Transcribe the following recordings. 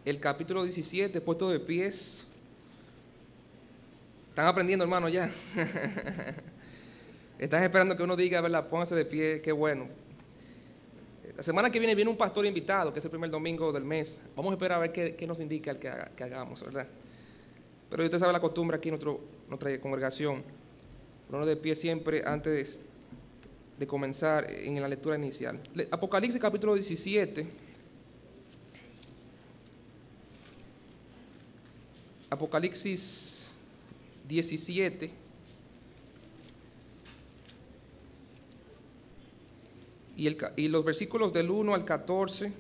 el capítulo 17, puesto de pies. ¿Están aprendiendo, hermano, ya? Están esperando que uno diga, ¿verdad? Pónganse de pie, qué bueno. La semana que viene un pastor invitado, que es el primer domingo del mes. Vamos a esperar a ver qué nos indica el que hagamos, ¿verdad? Pero usted sabe la costumbre aquí en nuestra congregación. Ponernos de pie siempre antes de comenzar en la lectura inicial. Apocalipsis capítulo 17. Apocalipsis 17. Y los versículos del 1 al 14.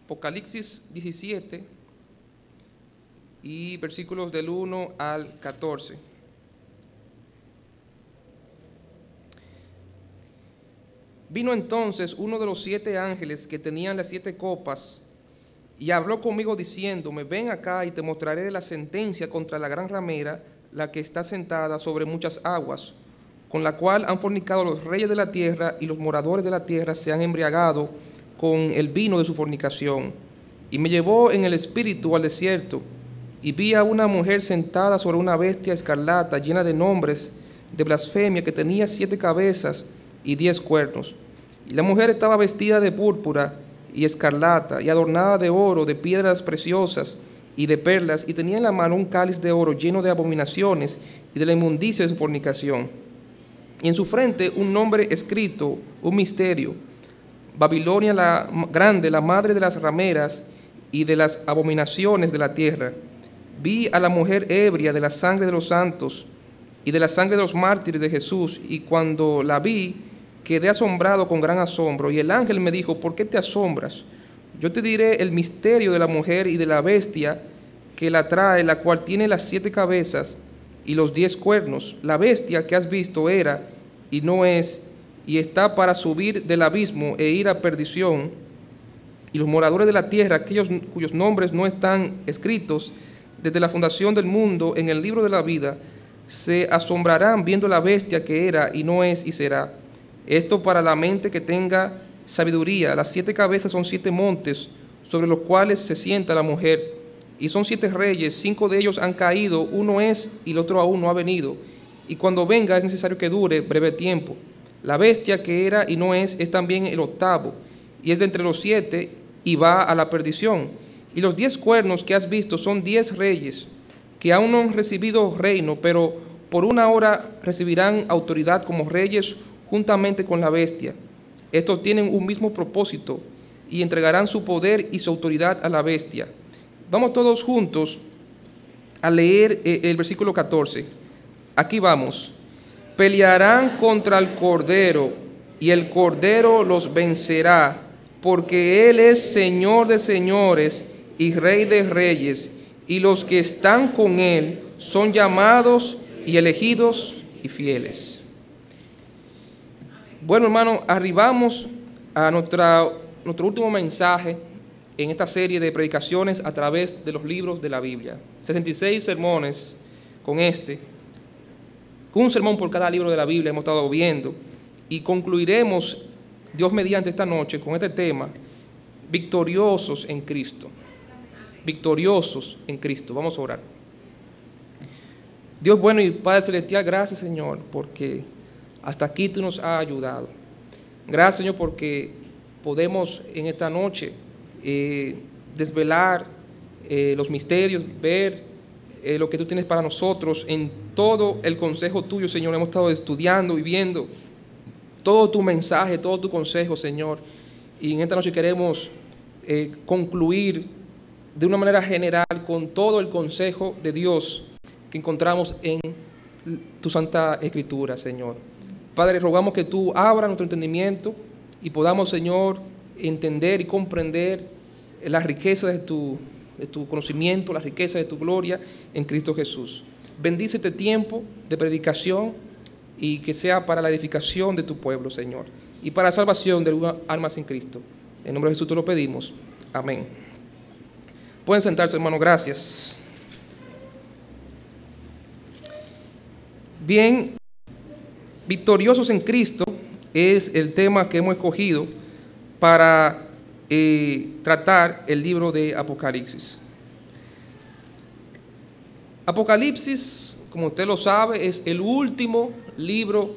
Apocalipsis 17 y versículos del 1 al 14. Vino entonces uno de los 7 ángeles que tenían las 7 copas y habló conmigo diciéndome: ven acá y te mostraré la sentencia contra la gran ramera, la que está sentada sobre muchas aguas, con la cual han fornicado los reyes de la tierra, y los moradores de la tierra se han embriagado con el vino de su fornicación. Y me llevó en el espíritu al desierto, y vi a una mujer sentada sobre una bestia escarlata, llena de nombres de blasfemia, que tenía 7 cabezas y 10 cuernos. Y la mujer estaba vestida de púrpura y escarlata, y adornada de oro, de piedras preciosas y de perlas, y tenía en la mano un cáliz de oro lleno de abominaciones y de la inmundicia de su fornicación. Y en su frente un nombre escrito, un misterio: Babilonia la grande, la madre de las rameras y de las abominaciones de la tierra. Vi a la mujer ebria de la sangre de los santos y de la sangre de los mártires de Jesús, y cuando la vi, quedé asombrado con gran asombro. Y el ángel me dijo: ¿por qué te asombras? Yo te diré el misterio de la mujer y de la bestia que la trae, la cual tiene las 7 cabezas y los 10 cuernos. La bestia que has visto era y no es, y está para subir del abismo e ir a perdición. Y los moradores de la tierra, aquellos cuyos nombres no están escritos desde la fundación del mundo en el libro de la vida, se asombrarán viendo la bestia que era y no es y será. Esto para la mente que tenga sabiduría. Las 7 cabezas son 7 montes sobre los cuales se sienta la mujer, y son 7 reyes. 5 de ellos han caído, uno es y el otro aún no ha venido, y cuando venga es necesario que dure breve tiempo. La bestia que era y no es también el octavo, y es de entre los 7 y va a la perdición. Y los 10 cuernos que has visto son 10 reyes que aún no han recibido reino, pero por una hora recibirán autoridad como reyes juntamente con la bestia. Estos tienen un mismo propósito y entregarán su poder y su autoridad a la bestia. Vamos todos juntos a leer el versículo 14. Aquí vamos. Pelearán contra el Cordero, y el Cordero los vencerá, porque Él es Señor de señores y Rey de reyes, y los que están con Él son llamados y elegidos y fieles. Bueno, hermano, arribamos a nuestro último mensaje en esta serie de predicaciones a través de los libros de la Biblia. 66 sermones con un sermón por cada libro de la Biblia hemos estado viendo, y concluiremos, Dios mediante, esta noche con este tema: victoriosos en Cristo. Victoriosos en Cristo. Vamos a orar. Dios bueno y Padre celestial, gracias, Señor, porque hasta aquí tú nos has ayudado. Gracias, Señor, porque podemos en esta noche desvelar los misterios, ver lo que tú tienes para nosotros en todo el consejo tuyo, Señor. Hemos estado estudiando y viendo todo tu mensaje, todo tu consejo, Señor. Y en esta noche queremos concluir de una manera general con todo el consejo de Dios que encontramos en tu Santa Escritura, Señor. Padre, rogamos que tú abras nuestro entendimiento y podamos, Señor, entender y comprender la riqueza de tu conocimiento, la riqueza de tu gloria en Cristo Jesús. Bendice este tiempo de predicación y que sea para la edificación de tu pueblo, Señor, y para la salvación de algunas almas en Cristo. En nombre de Jesús te lo pedimos. Amén. Pueden sentarse, hermano. Gracias. Bien, Victoriosos en Cristo es el tema que hemos escogido para tratar el libro de Apocalipsis. Apocalipsis, como usted lo sabe, es el último libro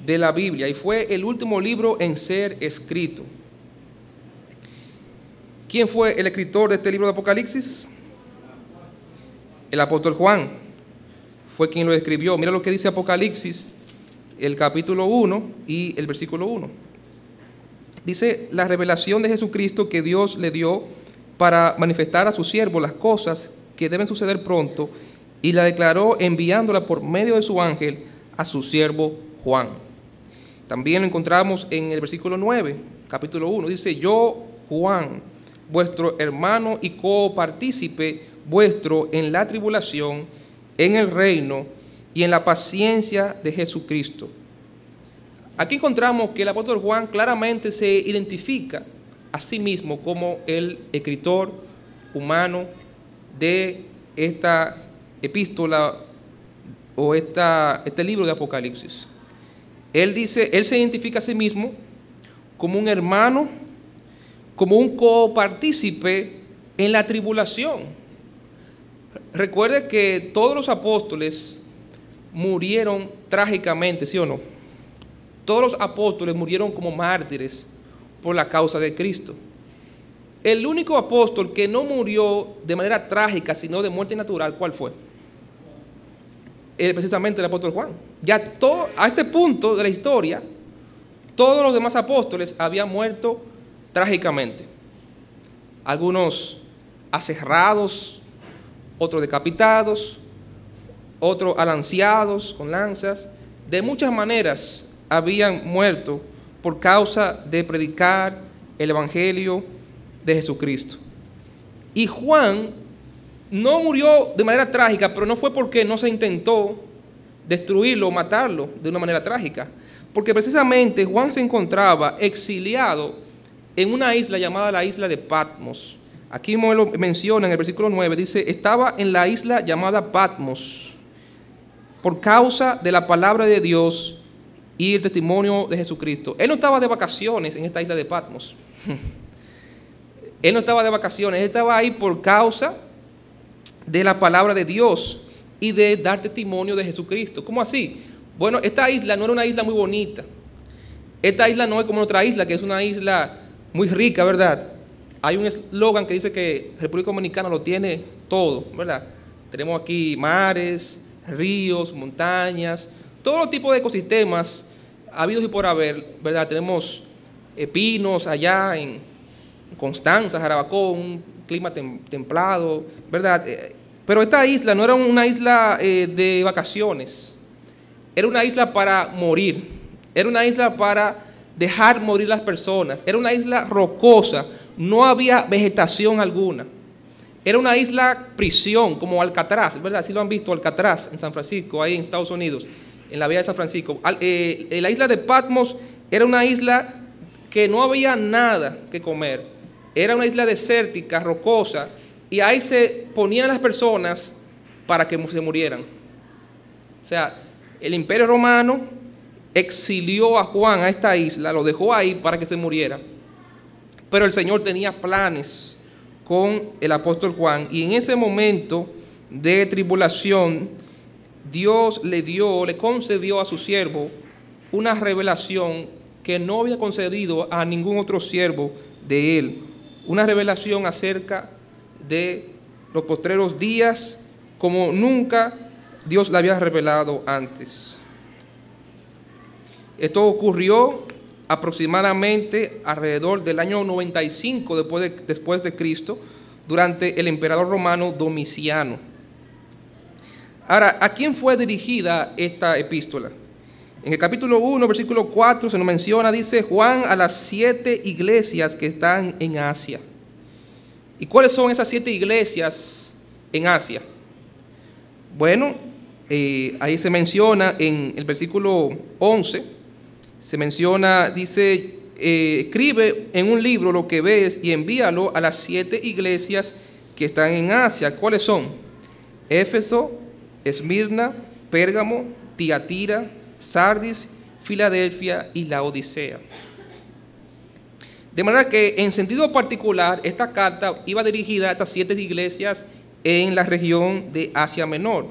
de la Biblia y fue el último libro en ser escrito. ¿Quién fue el escritor de este libro de Apocalipsis? El apóstol Juan fue quien lo escribió. Mira lo que dice Apocalipsis, el capítulo 1 y el versículo 1. Dice: la revelación de Jesucristo que Dios le dio para manifestar a su siervo las cosas que deben suceder pronto, y la declaró enviándola por medio de su ángel a su siervo Juan. También lo encontramos en el versículo 9, capítulo 1. Dice: yo, Juan, vuestro hermano y copartícipe vuestro en la tribulación, en el reino y en la paciencia de Jesucristo. Aquí encontramos que el apóstol Juan claramente se identifica a sí mismo como el escritor humano de esta epístola o este libro de Apocalipsis. Él se identifica a sí mismo como un hermano, como un copartícipe en la tribulación. Recuerde que todos los apóstoles murieron trágicamente, ¿sí o no? Todos los apóstoles murieron como mártires por la causa de Cristo. El único apóstol que no murió de manera trágica, sino de muerte natural, ¿cuál fue? Precisamente el apóstol Juan. Ya a este punto de la historia, todos los demás apóstoles habían muerto trágicamente. Algunos aserrados, otros decapitados, otros alanceados con lanzas. De muchas maneras habían muerto por causa de predicar el evangelio de Jesucristo. Y Juan no murió de manera trágica, pero no fue porque no se intentó destruirlo o matarlo de una manera trágica, porque precisamente Juan se encontraba exiliado en una isla llamada la isla de Patmos. Aquí lo menciona en el versículo 9, dice: estaba en la isla llamada Patmos por causa de la palabra de Dios y el testimonio de Jesucristo. Él no estaba de vacaciones en esta isla de Patmos. Él no estaba de vacaciones, él estaba ahí por causa de la palabra de Dios y de dar testimonio de Jesucristo. ¿Cómo así? Bueno, esta isla no era una isla muy bonita. Esta isla no es como otra isla, que es una isla muy rica, ¿verdad? Hay un eslogan que dice que República Dominicana lo tiene todo, ¿verdad? Tenemos aquí mares, ríos, montañas, todo tipo de ecosistemas habidos y por haber, ¿verdad? Tenemos pinos allá en Constanza, Jarabacoa, un clima templado, ¿verdad? Pero esta isla no era una isla de vacaciones, era una isla para morir, era una isla para dejar morir las personas, era una isla rocosa, no había vegetación alguna, era una isla prisión, como Alcatraz, ¿verdad? Si lo han visto, Alcatraz en San Francisco, ahí en Estados Unidos, en la vía de San Francisco. La isla de Patmos era una isla que no había nada que comer, era una isla desértica, rocosa, y ahí se ponían las personas para que se murieran. O sea, el Imperio Romano exilió a Juan a esta isla, lo dejó ahí para que se muriera. Pero el Señor tenía planes con el apóstol Juan, y en ese momento de tribulación, Dios le concedió a su siervo una revelación que no había concedido a ningún otro siervo de él. Una revelación acerca de los postreros días como nunca Dios la había revelado antes. Esto ocurrió aproximadamente alrededor del año 95 después de Cristo, durante el emperador romano Domiciano. Ahora, ¿a quién fue dirigida esta epístola? En el capítulo 1, versículo 4 se nos menciona, dice: Juan a las 7 iglesias que están en Asia. ¿Y cuáles son esas 7 iglesias en Asia? Bueno, ahí se menciona en el versículo 11, se menciona, dice: escribe en un libro lo que ves y envíalo a las 7 iglesias que están en Asia. ¿Cuáles son? Éfeso, Esmirna, Pérgamo, Tiatira, Sardis Filadelfia y Laodicea. De manera que en sentido particular esta carta iba dirigida a estas 7 iglesias en la región de Asia Menor.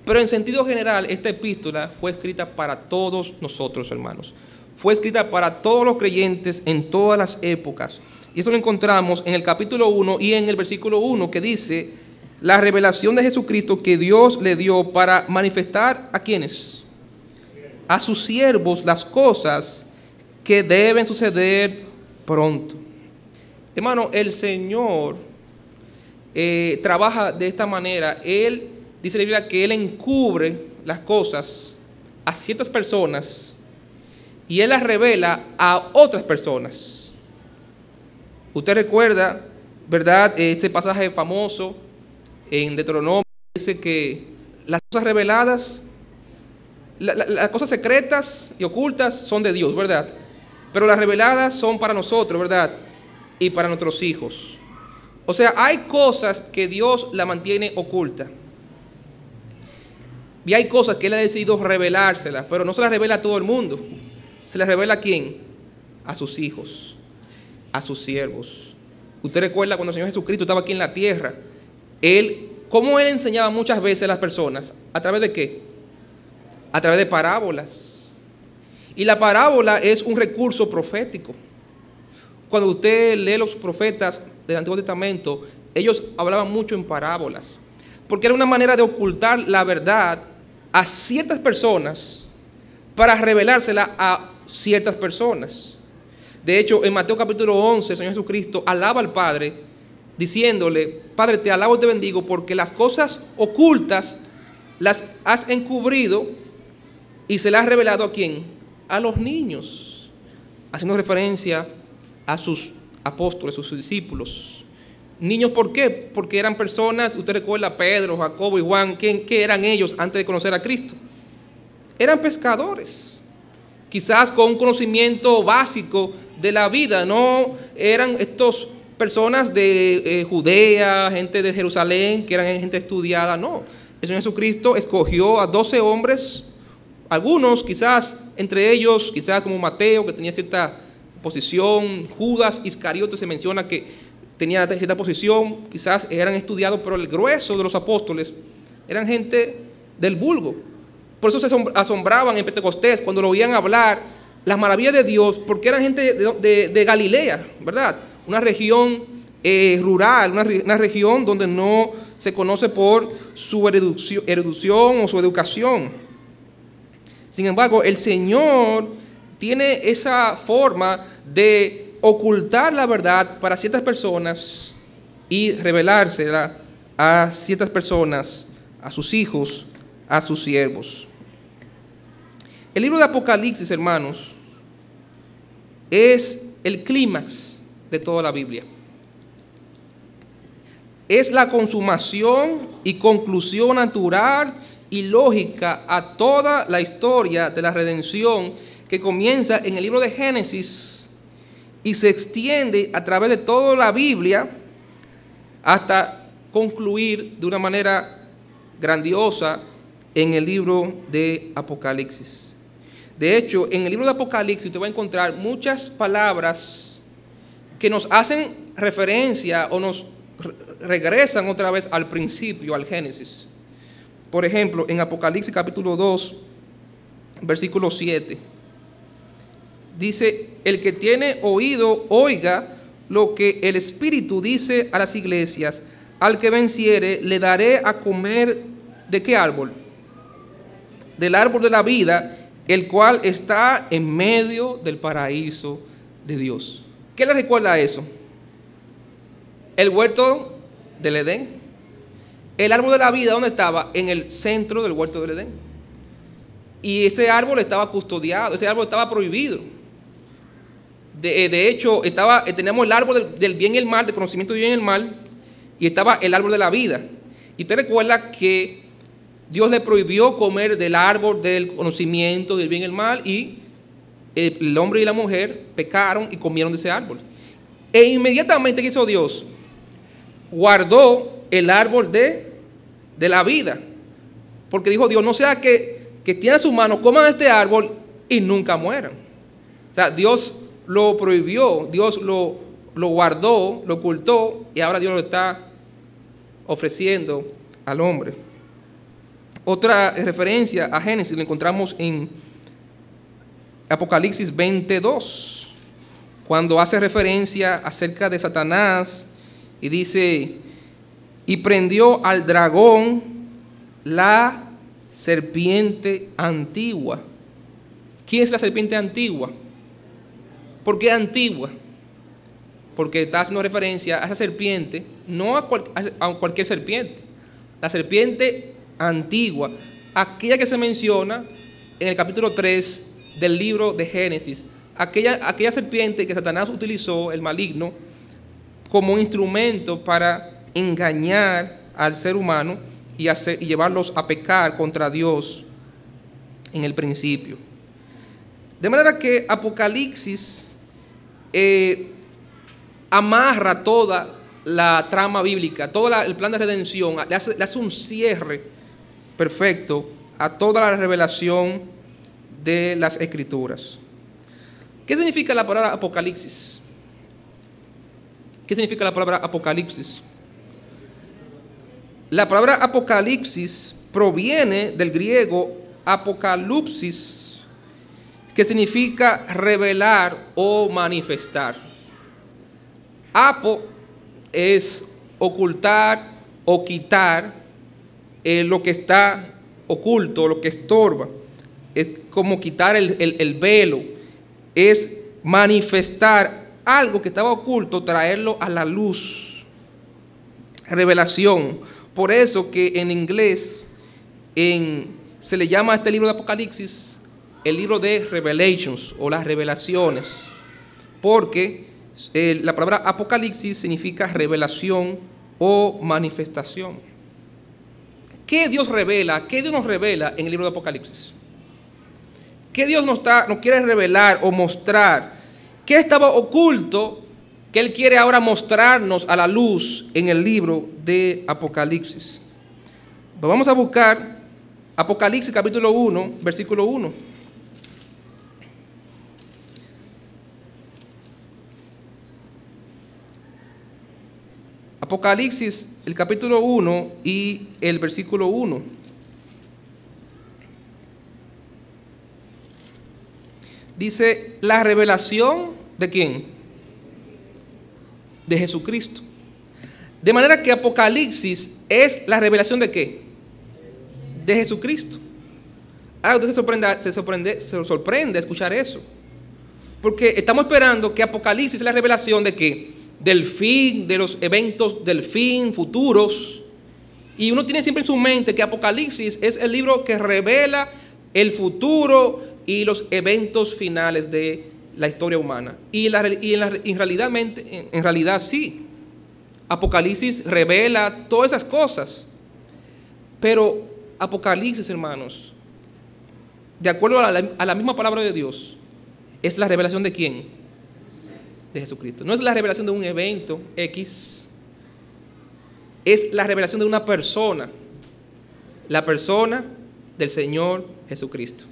Pero en sentido general esta epístola fue escrita para todos nosotros, hermanos. Fue escrita para todos los creyentes en todas las épocas. Y eso lo encontramos en el capítulo 1 y en el versículo 1 que dice la revelación de Jesucristo que Dios le dio para manifestar ¿a quiénes? A sus siervos las cosas que deben suceder pronto. Hermano, el Señor trabaja de esta manera. Él dice la Biblia que Él encubre las cosas a ciertas personas y Él las revela a otras personas. Usted recuerda, ¿verdad? Este pasaje famoso en Deuteronomio dice que las cosas reveladas, las cosas secretas y ocultas son de Dios, ¿verdad? Pero las reveladas son para nosotros, ¿verdad? Y para nuestros hijos. O sea, hay cosas que Dios la mantiene oculta. Y hay cosas que Él ha decidido revelárselas, pero no se las revela a todo el mundo. ¿Se las revela a quién? A sus hijos, a sus siervos. Usted recuerda cuando el Señor Jesucristo estaba aquí en la tierra, ¿cómo Él enseñaba muchas veces a las personas? ¿A través de qué? A través de parábolas. Y la parábola es un recurso profético. Cuando usted lee los profetas del Antiguo Testamento, ellos hablaban mucho en parábolas, porque era una manera de ocultar la verdad a ciertas personas para revelársela a ciertas personas. De hecho, en Mateo capítulo 11, el Señor Jesucristo alaba al Padre diciéndole: Padre, te alabo y te bendigo porque las cosas ocultas las has encubrido y se las has revelado ¿a quién? A los niños, haciendo referencia a sus apóstoles, sus discípulos. Niños, ¿por qué? Porque eran personas, usted recuerda Pedro, Jacobo y Juan, ¿qué eran ellos antes de conocer a Cristo? Eran pescadores, quizás con un conocimiento básico de la vida. No eran estos personas de Judea, gente de Jerusalén, que eran gente estudiada, no. El Señor Jesucristo escogió a 12 hombres, algunos quizás, entre ellos, quizás como Mateo, que tenía cierta posición, Judas Iscariote se menciona que tenía cierta posición, quizás eran estudiados, pero el grueso de los apóstoles eran gente del vulgo. Por eso se asombraban en Pentecostés cuando lo oían hablar las maravillas de Dios, porque eran gente de Galilea, ¿verdad? Una región rural, una región donde no se conoce por su erudición o su educación. Sin embargo, el Señor tiene esa forma de ocultar la verdad para ciertas personas y revelársela a ciertas personas, a sus hijos, a sus siervos. El libro de Apocalipsis, hermanos, es el clímax de toda la Biblia. Es la consumación y conclusión natural y lógica a toda la historia de la redención que comienza en el libro de Génesis y se extiende a través de toda la Biblia hasta concluir de una manera grandiosa en el libro de Apocalipsis. De hecho, en el libro de Apocalipsis usted va a encontrar muchas palabras que nos hacen referencia o nos regresan otra vez al principio, al Génesis. Por ejemplo, en Apocalipsis capítulo 2, versículo 7, dice: el que tiene oído, oiga lo que el Espíritu dice a las iglesias. Al que venciere, le daré a comer, ¿de qué árbol? Del árbol de la vida, el cual está en medio del paraíso de Dios. ¿Qué le recuerda a eso? El huerto del Edén. El árbol de la vida, ¿dónde estaba? En el centro del huerto del Edén. Y ese árbol estaba custodiado, ese árbol estaba prohibido. De hecho, teníamos el árbol del bien y el mal, del conocimiento del bien y el mal, y estaba el árbol de la vida. Y usted recuerda que Dios le prohibió comer del árbol del conocimiento del bien y el mal, y el hombre y la mujer pecaron y comieron de ese árbol. E inmediatamente, ¿qué hizo Dios? Guardó el árbol de la vida, porque dijo Dios: no sea que tiene su mano, coman este árbol y nunca mueran. O sea, Dios lo prohibió, Dios lo guardó, lo ocultó, y ahora Dios lo está ofreciendo al hombre. Otra referencia a Génesis lo encontramos en Apocalipsis 22, cuando hace referencia acerca de Satanás y dice: y prendió al dragón, la serpiente antigua. ¿Quién es la serpiente antigua? ¿Por qué antigua? Porque está haciendo referencia a esa serpiente, no a cualquier serpiente. La serpiente antigua, aquella que se menciona en el capítulo 3 del libro de Génesis, aquella serpiente que Satanás utilizó, el maligno, como un instrumento para engañar al ser humano y llevarlos a pecar contra Dios en el principio. De manera que Apocalipsis amarra toda la trama bíblica, todo el plan de redención, le hace un cierre perfecto a toda la revelación de las Escrituras. ¿Qué significa la palabra Apocalipsis? ¿Qué significa la palabra Apocalipsis? La palabra Apocalipsis proviene del griego apokalupsis, que significa revelar o manifestar. Apo es ocultar o quitar lo que está oculto, lo que estorba. Es como quitar el velo. Es manifestar algo que estaba oculto, traerlo a la luz. Revelación. Por eso que en inglés se le llama a este libro de Apocalipsis el libro de Revelations o las revelaciones, porque la palabra Apocalipsis significa revelación o manifestación. ¿Qué Dios revela? ¿Qué Dios nos revela en el libro de Apocalipsis? ¿Qué Dios nos quiere revelar o mostrar? ¿Qué estaba oculto que Él quiere ahora mostrarnos a la luz en el libro de Apocalipsis? Pues vamos a buscar Apocalipsis capítulo 1, versículo 1. Apocalipsis, el capítulo 1 y el versículo 1. Dice: la revelación ¿de quién? De Jesucristo. De manera que Apocalipsis es la revelación ¿de qué? De Jesucristo. Ahora usted se sorprende escuchar eso, porque estamos esperando que Apocalipsis es la revelación ¿de qué? Del fin, de los eventos del fin, futuros. Y uno tiene siempre en su mente que Apocalipsis es el libro que revela el futuro y los eventos finales de la historia humana. En realidad sí, Apocalipsis revela todas esas cosas. Pero Apocalipsis, hermanos, de acuerdo a la misma palabra de Dios, es la revelación ¿de quién? De Jesucristo. No es la revelación de un evento X, es la revelación de una persona, la persona del Señor Jesucristo.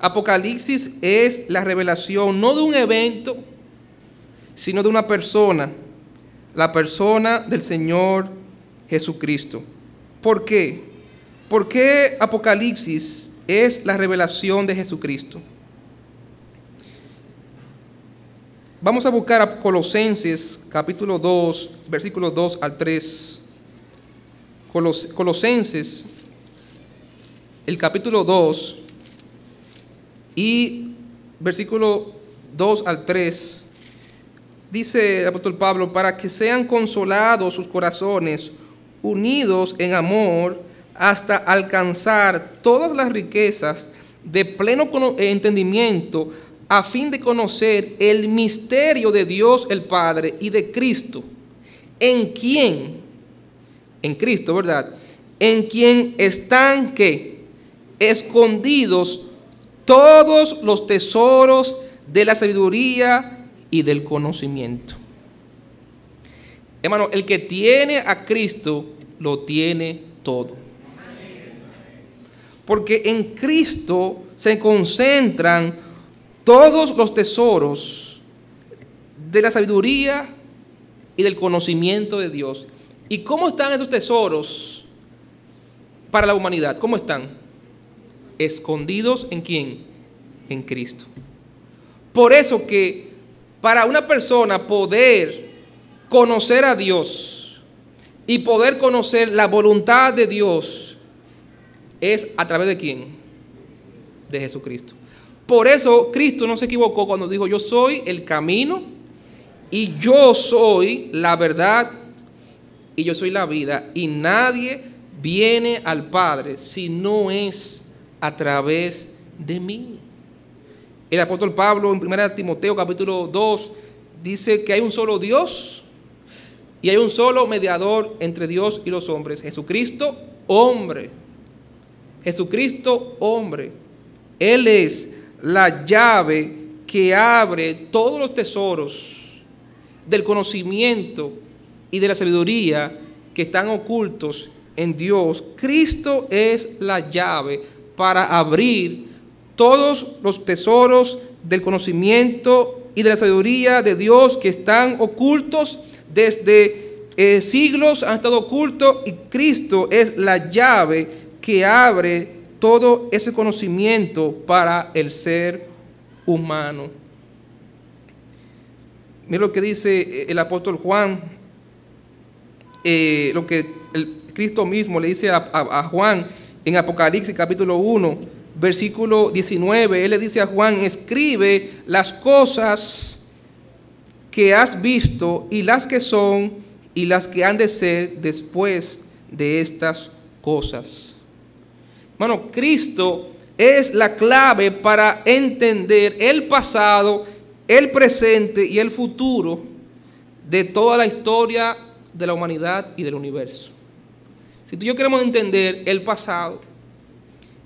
Apocalipsis es la revelación no de un evento, sino de una persona, la persona del Señor Jesucristo. ¿Por qué? ¿Por qué Apocalipsis es la revelación de Jesucristo? Vamos a buscar a Colosenses capítulo 2, versículos 2 al 3. Colosenses, el capítulo 2 y versículo 2 al 3. Dice el apóstol Pablo: para que sean consolados sus corazones, unidos en amor, hasta alcanzar todas las riquezas de pleno entendimiento, a fin de conocer el misterio de Dios el Padre y de Cristo, en Cristo, ¿verdad? En quien están, ¿qué? Escondidos todos los tesoros de la sabiduría y del conocimiento. Hermano, el que tiene a Cristo, lo tiene todo. porque en Cristo se concentran todos los tesoros de la sabiduría y del conocimiento de Dios. ¿Y cómo están esos tesoros para la humanidad? ¿Cómo están? Escondidos ¿en quién? En Cristo. Por eso que para una persona poder conocer a Dios y poder conocer la voluntad de Dios es a través de quién? De Jesucristo. Por eso Cristo no se equivocó cuando dijo: yo soy el camino y yo soy la verdad y yo soy la vida, y nadie viene al Padre si no es a través de mí. El apóstol Pablo en 1 Timoteo capítulo 2 dice que hay un solo Dios y hay un solo mediador entre Dios y los hombres, Jesucristo, hombre. Jesucristo, hombre. Él es la llave que abre todos los tesoros del conocimiento y de la sabiduría que están ocultos en Dios. Cristo es la llave para abrir todos los tesoros del conocimiento y de la sabiduría de Dios que están ocultos desde siglos, han estado ocultos, y Cristo es la llave que abre todo ese conocimiento para el ser humano. Mira lo que dice el apóstol Juan, lo que Cristo mismo le dice a Juan en Apocalipsis capítulo 1, versículo 19. Él le dice a Juan: escribe las cosas que has visto y las que son y las que han de ser después de estas cosas. Hermano, Cristo es la clave para entender el pasado, el presente y el futuro de toda la historia de la humanidad y del universo. Si tú y yo queremos entender el pasado,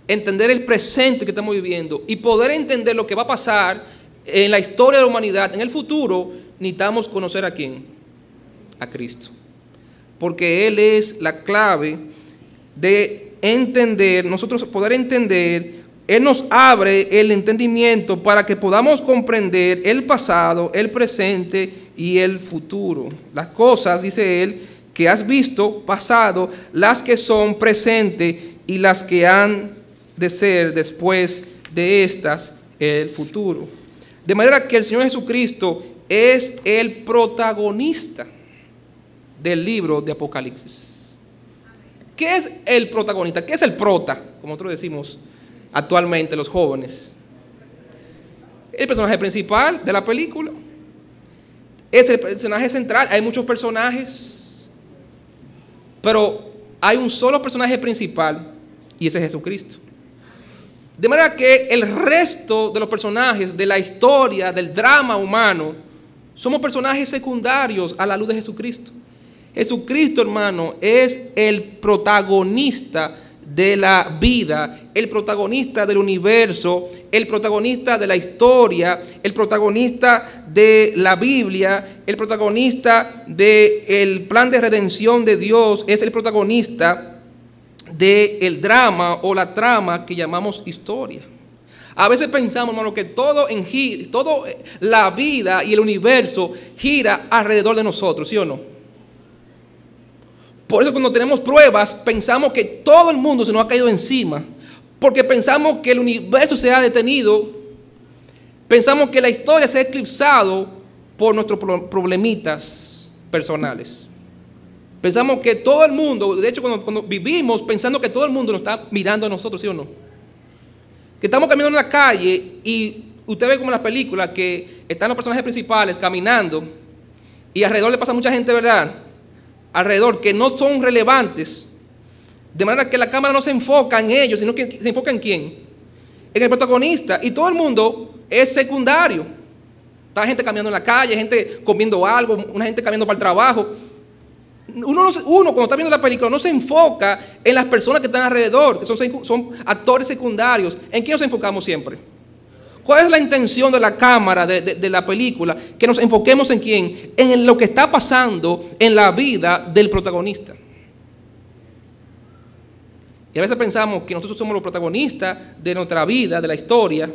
entender el presente que estamos viviendo y poder entender lo que va a pasar en la historia de la humanidad, en el futuro, necesitamos conocer a quién, a Cristo, porque Él es la clave de entender, nosotros poder entender. Él nos abre el entendimiento para que podamos comprender el pasado, el presente y el futuro. Las cosas, dice Él, que has visto, pasado, las que son presente y las que han de ser después de estas, el futuro. De manera que el Señor Jesucristo es el protagonista del libro de Apocalipsis. ¿Qué es el protagonista? ¿Qué es el prota? Como nosotros decimos actualmente los jóvenes. El personaje principal de la película. Es el personaje central. Hay muchos personajes, pero hay un solo personaje principal y ese es Jesucristo. De manera que el resto de los personajes de la historia, del drama humano, somos personajes secundarios a la luz de Jesucristo. Jesucristo, hermano, es el protagonista de la vida, el protagonista del universo, el protagonista de la historia, el protagonista de la Biblia, el protagonista del plan de redención de Dios, es el protagonista del drama o la trama que llamamos historia. A veces pensamos, hermano, que toda la vida y el universo gira alrededor de nosotros, ¿sí o no? Por eso cuando tenemos pruebas pensamos que todo el mundo se nos ha caído encima, porque pensamos que el universo se ha detenido, pensamos que la historia se ha eclipsado por nuestros problemitas personales. Pensamos que todo el mundo, de hecho cuando vivimos pensando que todo el mundo nos está mirando a nosotros, ¿sí o no? Que estamos caminando en la calle y usted ve como en las películas que están los personajes principales caminando y alrededor le pasa mucha gente, ¿verdad? Alrededor, que no son relevantes, de manera que la cámara no se enfoca en ellos, sino que se enfoca en quién, en el protagonista, y todo el mundo es secundario. Está gente caminando en la calle, gente comiendo algo, una gente caminando para el trabajo. Uno cuando está viendo la película no se enfoca en las personas que están alrededor, que son actores secundarios. ¿En quién nos enfocamos siempre? ¿Cuál es la intención de la cámara, de la película? Que nos enfoquemos en quién, en lo que está pasando en la vida del protagonista. Y a veces pensamos que nosotros somos los protagonistas de nuestra vida, de la historia,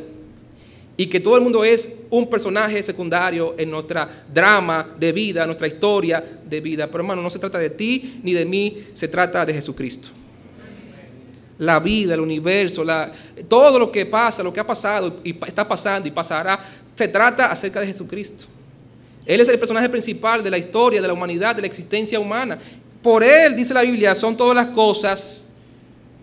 y que todo el mundo es un personaje secundario en nuestra drama de vida, nuestra historia de vida. Pero hermano, no se trata de ti ni de mí, se trata de Jesucristo. La vida, el universo, todo lo que pasa, lo que ha pasado y está pasando y pasará, se trata acerca de Jesucristo. Él es el personaje principal de la historia, de la humanidad, de la existencia humana. Por Él, dice la Biblia, son todas las cosas,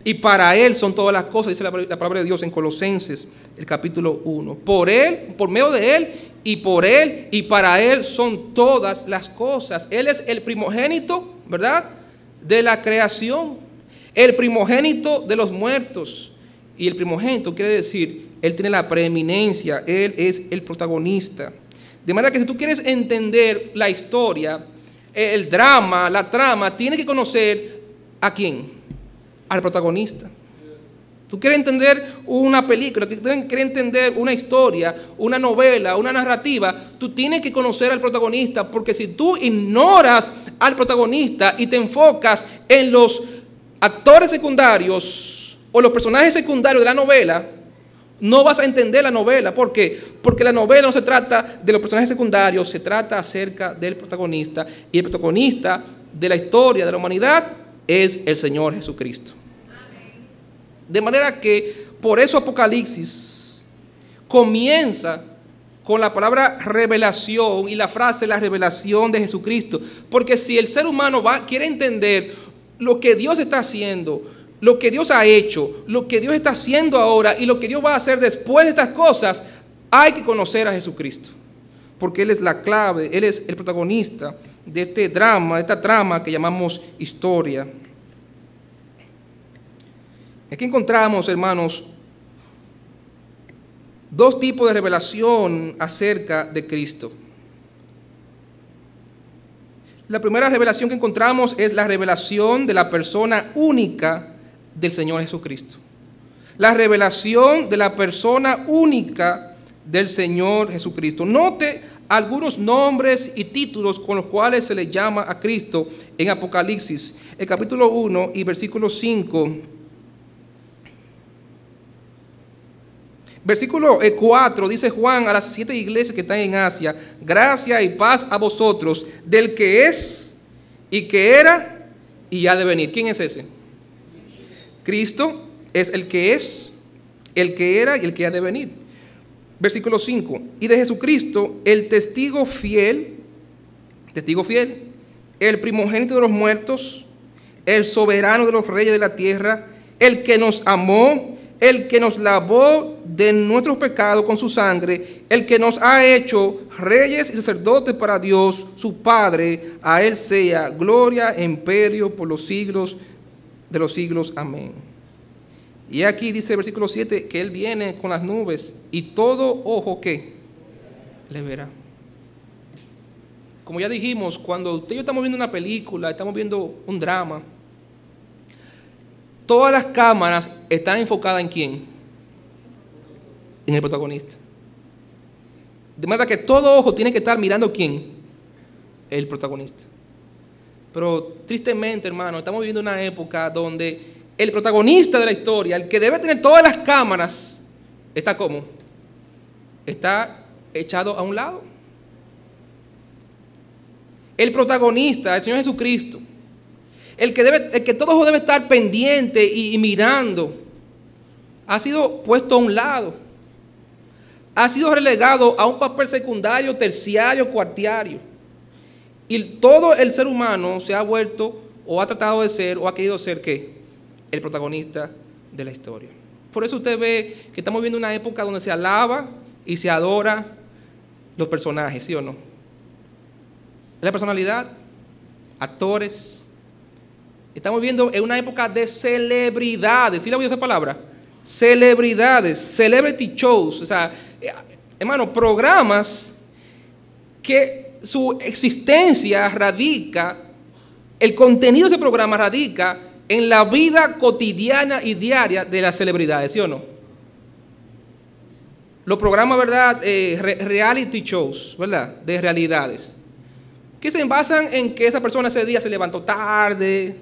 y para Él son todas las cosas, dice la palabra de Dios en Colosenses, el capítulo 1. Por Él, por medio de Él, y por Él, y para Él son todas las cosas. Él es el primogénito, ¿verdad?, de la creación, el primogénito de los muertos. Y el primogénito quiere decir, Él tiene la preeminencia, Él es el protagonista. De manera que si tú quieres entender la historia, el drama, la trama, tienes que conocer ¿a quién? Al protagonista. Tú quieres entender una película, quieres entender una historia, una novela, una narrativa, tú tienes que conocer al protagonista, porque si tú ignoras al protagonista y te enfocas en los actores secundarios o los personajes secundarios de la novela, no vas a entender la novela. ¿Por qué? Porque la novela no se trata de los personajes secundarios, se trata acerca del protagonista, y el protagonista de la historia de la humanidad es el Señor Jesucristo. De manera que por eso Apocalipsis comienza con la palabra revelación y la frase la revelación de Jesucristo. Porque si el ser humano quiere entender lo que Dios está haciendo, lo que Dios ha hecho, lo que Dios está haciendo ahora y lo que Dios va a hacer después de estas cosas, hay que conocer a Jesucristo. Porque Él es la clave, Él es el protagonista de este drama, de esta trama que llamamos historia. Aquí encontramos, hermanos, dos tipos de revelación acerca de Cristo. La primera revelación que encontramos es la revelación de la persona única del Señor Jesucristo. La revelación de la persona única del Señor Jesucristo. Note algunos nombres y títulos con los cuales se le llama a Cristo en Apocalipsis, el capítulo 1 y versículo 5. Versículo 4 dice Juan a las 7 iglesias que están en Asia: gracia y paz a vosotros del que es y que era y ha de venir. ¿Quién es ese? Cristo es el que es, el que era y el que ha de venir. Versículo 5. Y de Jesucristo, el testigo fiel, el primogénito de los muertos, el soberano de los reyes de la tierra, el que nos amó, el que nos lavó de nuestros pecados con su sangre, el que nos ha hecho reyes y sacerdotes para Dios, su Padre. A Él sea gloria e imperio por los siglos de los siglos. Amén. Y aquí dice el versículo 7 que Él viene con las nubes y todo ojo que le verá. Como ya dijimos, cuando usted y yo estamos viendo una película, estamos viendo un drama, todas las cámaras están enfocadas ¿en quién? En el protagonista. De manera que todo ojo tiene que estar mirando ¿quién? El protagonista. Pero tristemente, hermano, estamos viviendo una época donde el protagonista de la historia, el que debe tener todas las cámaras, está ¿cómo? Está echado a un lado. El protagonista, el Señor Jesucristo, el que todo ojo debe estar pendiente y mirando, ha sido puesto a un lado. Ha sido relegado a un papel secundario, terciario, cuartiario. Y todo el ser humano se ha vuelto o ha tratado de ser o ha querido ser ¿qué? El protagonista de la historia. Por eso usted ve que estamos viendo una época donde se alaba y se adora los personajes, ¿sí o no? La personalidad, actores. Estamos viendo en una época de celebridades. ¿Sí le voy a esa palabra? Celebridades, celebrity shows. O sea, hermano, programas que su existencia radica, el contenido de ese programa radica en la vida cotidiana y diaria de las celebridades, ¿sí o no? Los programas, ¿verdad? Reality shows, ¿verdad? De realidades. Que se basan en que esa persona ese día se levantó tarde,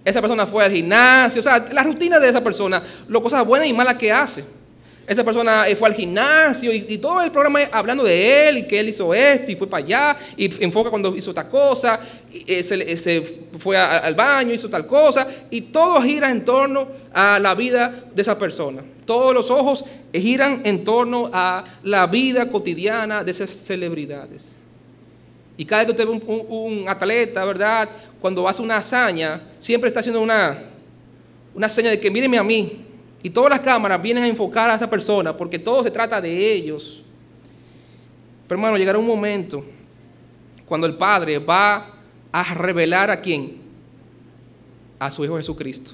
Esa persona fue al gimnasio, o sea, la rutina de esa persona, las cosas buenas y malas que hace. Esa persona fue al gimnasio y todo el programa hablando de él y que él hizo esto y fue para allá y enfoca cuando hizo tal cosa, y se fue al baño, hizo tal cosa y todo gira en torno a la vida de esa persona. Todos los ojos giran en torno a la vida cotidiana de esas celebridades. Y cada vez que usted ve un atleta, ¿verdad? Cuando hace una hazaña, siempre está haciendo una seña de que míreme a mí. Y todas las cámaras vienen a enfocar a esa persona porque todo se trata de ellos. Pero hermano, llegará un momento cuando el Padre va a revelar ¿a quién? A su Hijo Jesucristo.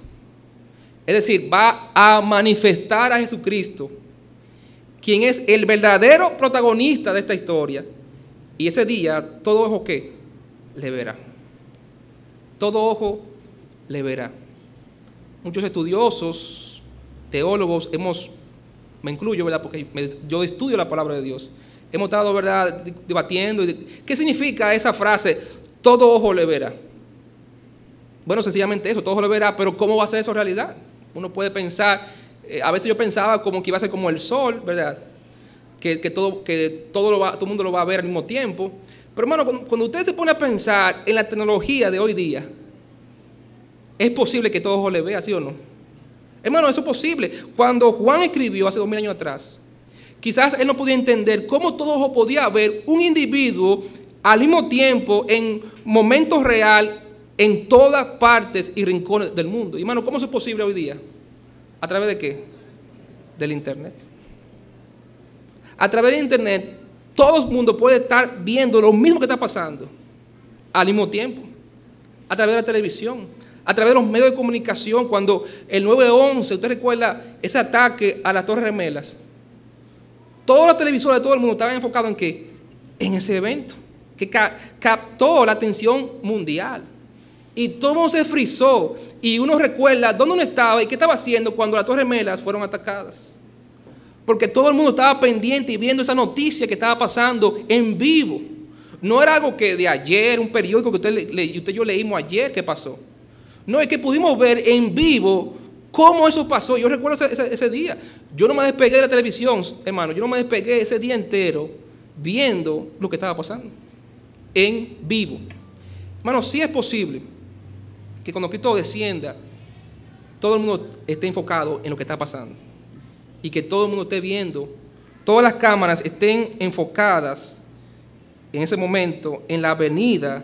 Es decir, va a manifestar a Jesucristo, quien es el verdadero protagonista de esta historia. Y ese día, todo ojo ¿qué? Le verá. Todo ojo le verá. Muchos estudiosos, teólogos, me incluyo, ¿verdad? Porque yo estudio la palabra de Dios. Hemos estado, ¿verdad?, debatiendo. ¿Qué significa esa frase? Todo ojo le verá. Bueno, sencillamente eso, todo ojo le verá, pero ¿cómo va a ser eso realidad? Uno puede pensar, a veces yo pensaba como que iba a ser como el sol, ¿verdad? Que todo el mundo lo va a ver al mismo tiempo. Pero hermano, cuando usted se pone a pensar en la tecnología de hoy día, ¿es posible que todo ojo le vea, sí o no? Hermano, eso es posible. Cuando Juan escribió hace 2000 años atrás, quizás él no podía entender cómo todo ojo podía ver un individuo al mismo tiempo, en momentos real, en todas partes y rincones del mundo. Hermano, ¿cómo eso es posible hoy día? ¿A través de qué? Del Internet. A través del Internet, todo el mundo puede estar viendo lo mismo que está pasando al mismo tiempo. A través de la televisión, a través de los medios de comunicación, cuando el 9/11, usted recuerda ese ataque a las Torres Gemelas. Todas las televisoras de todo el mundo estaban enfocadas en ¿qué? En ese evento, que captó la atención mundial. Y todo el mundo se frizó. Y uno recuerda dónde uno estaba y qué estaba haciendo cuando las Torres Gemelas fueron atacadas. Porque todo el mundo estaba pendiente y viendo esa noticia que estaba pasando en vivo. No era algo que de ayer, un periódico que usted y yo leímos ayer que pasó. No, es que pudimos ver en vivo cómo eso pasó. Yo recuerdo ese día. Yo no me despegué de la televisión, hermano. Yo no me despegué ese día entero viendo lo que estaba pasando en vivo. Hermano, sí es posible que cuando Cristo descienda, todo el mundo esté enfocado en lo que está pasando. Y que todo el mundo esté viendo, todas las cámaras estén enfocadas en ese momento, en la venida,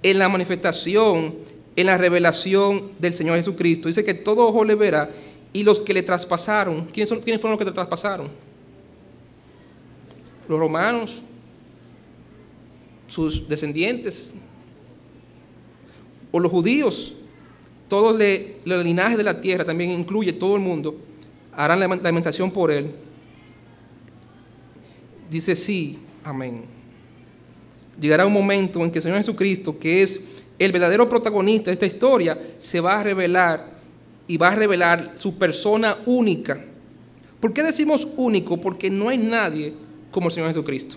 en la manifestación, en la revelación del Señor Jesucristo. Dice que todo ojo le verá, y los que le traspasaron, ¿quiénes fueron los que le traspasaron? Los romanos, sus descendientes, o los judíos, todos los linajes de la tierra, también incluye todo el mundo, harán lamentación por él. Dice sí, amén. Llegará un momento en que el Señor Jesucristo, que es el verdadero protagonista de esta historia, se va a revelar y va a revelar su persona única. ¿Por qué decimos único? Porque no hay nadie como el Señor Jesucristo.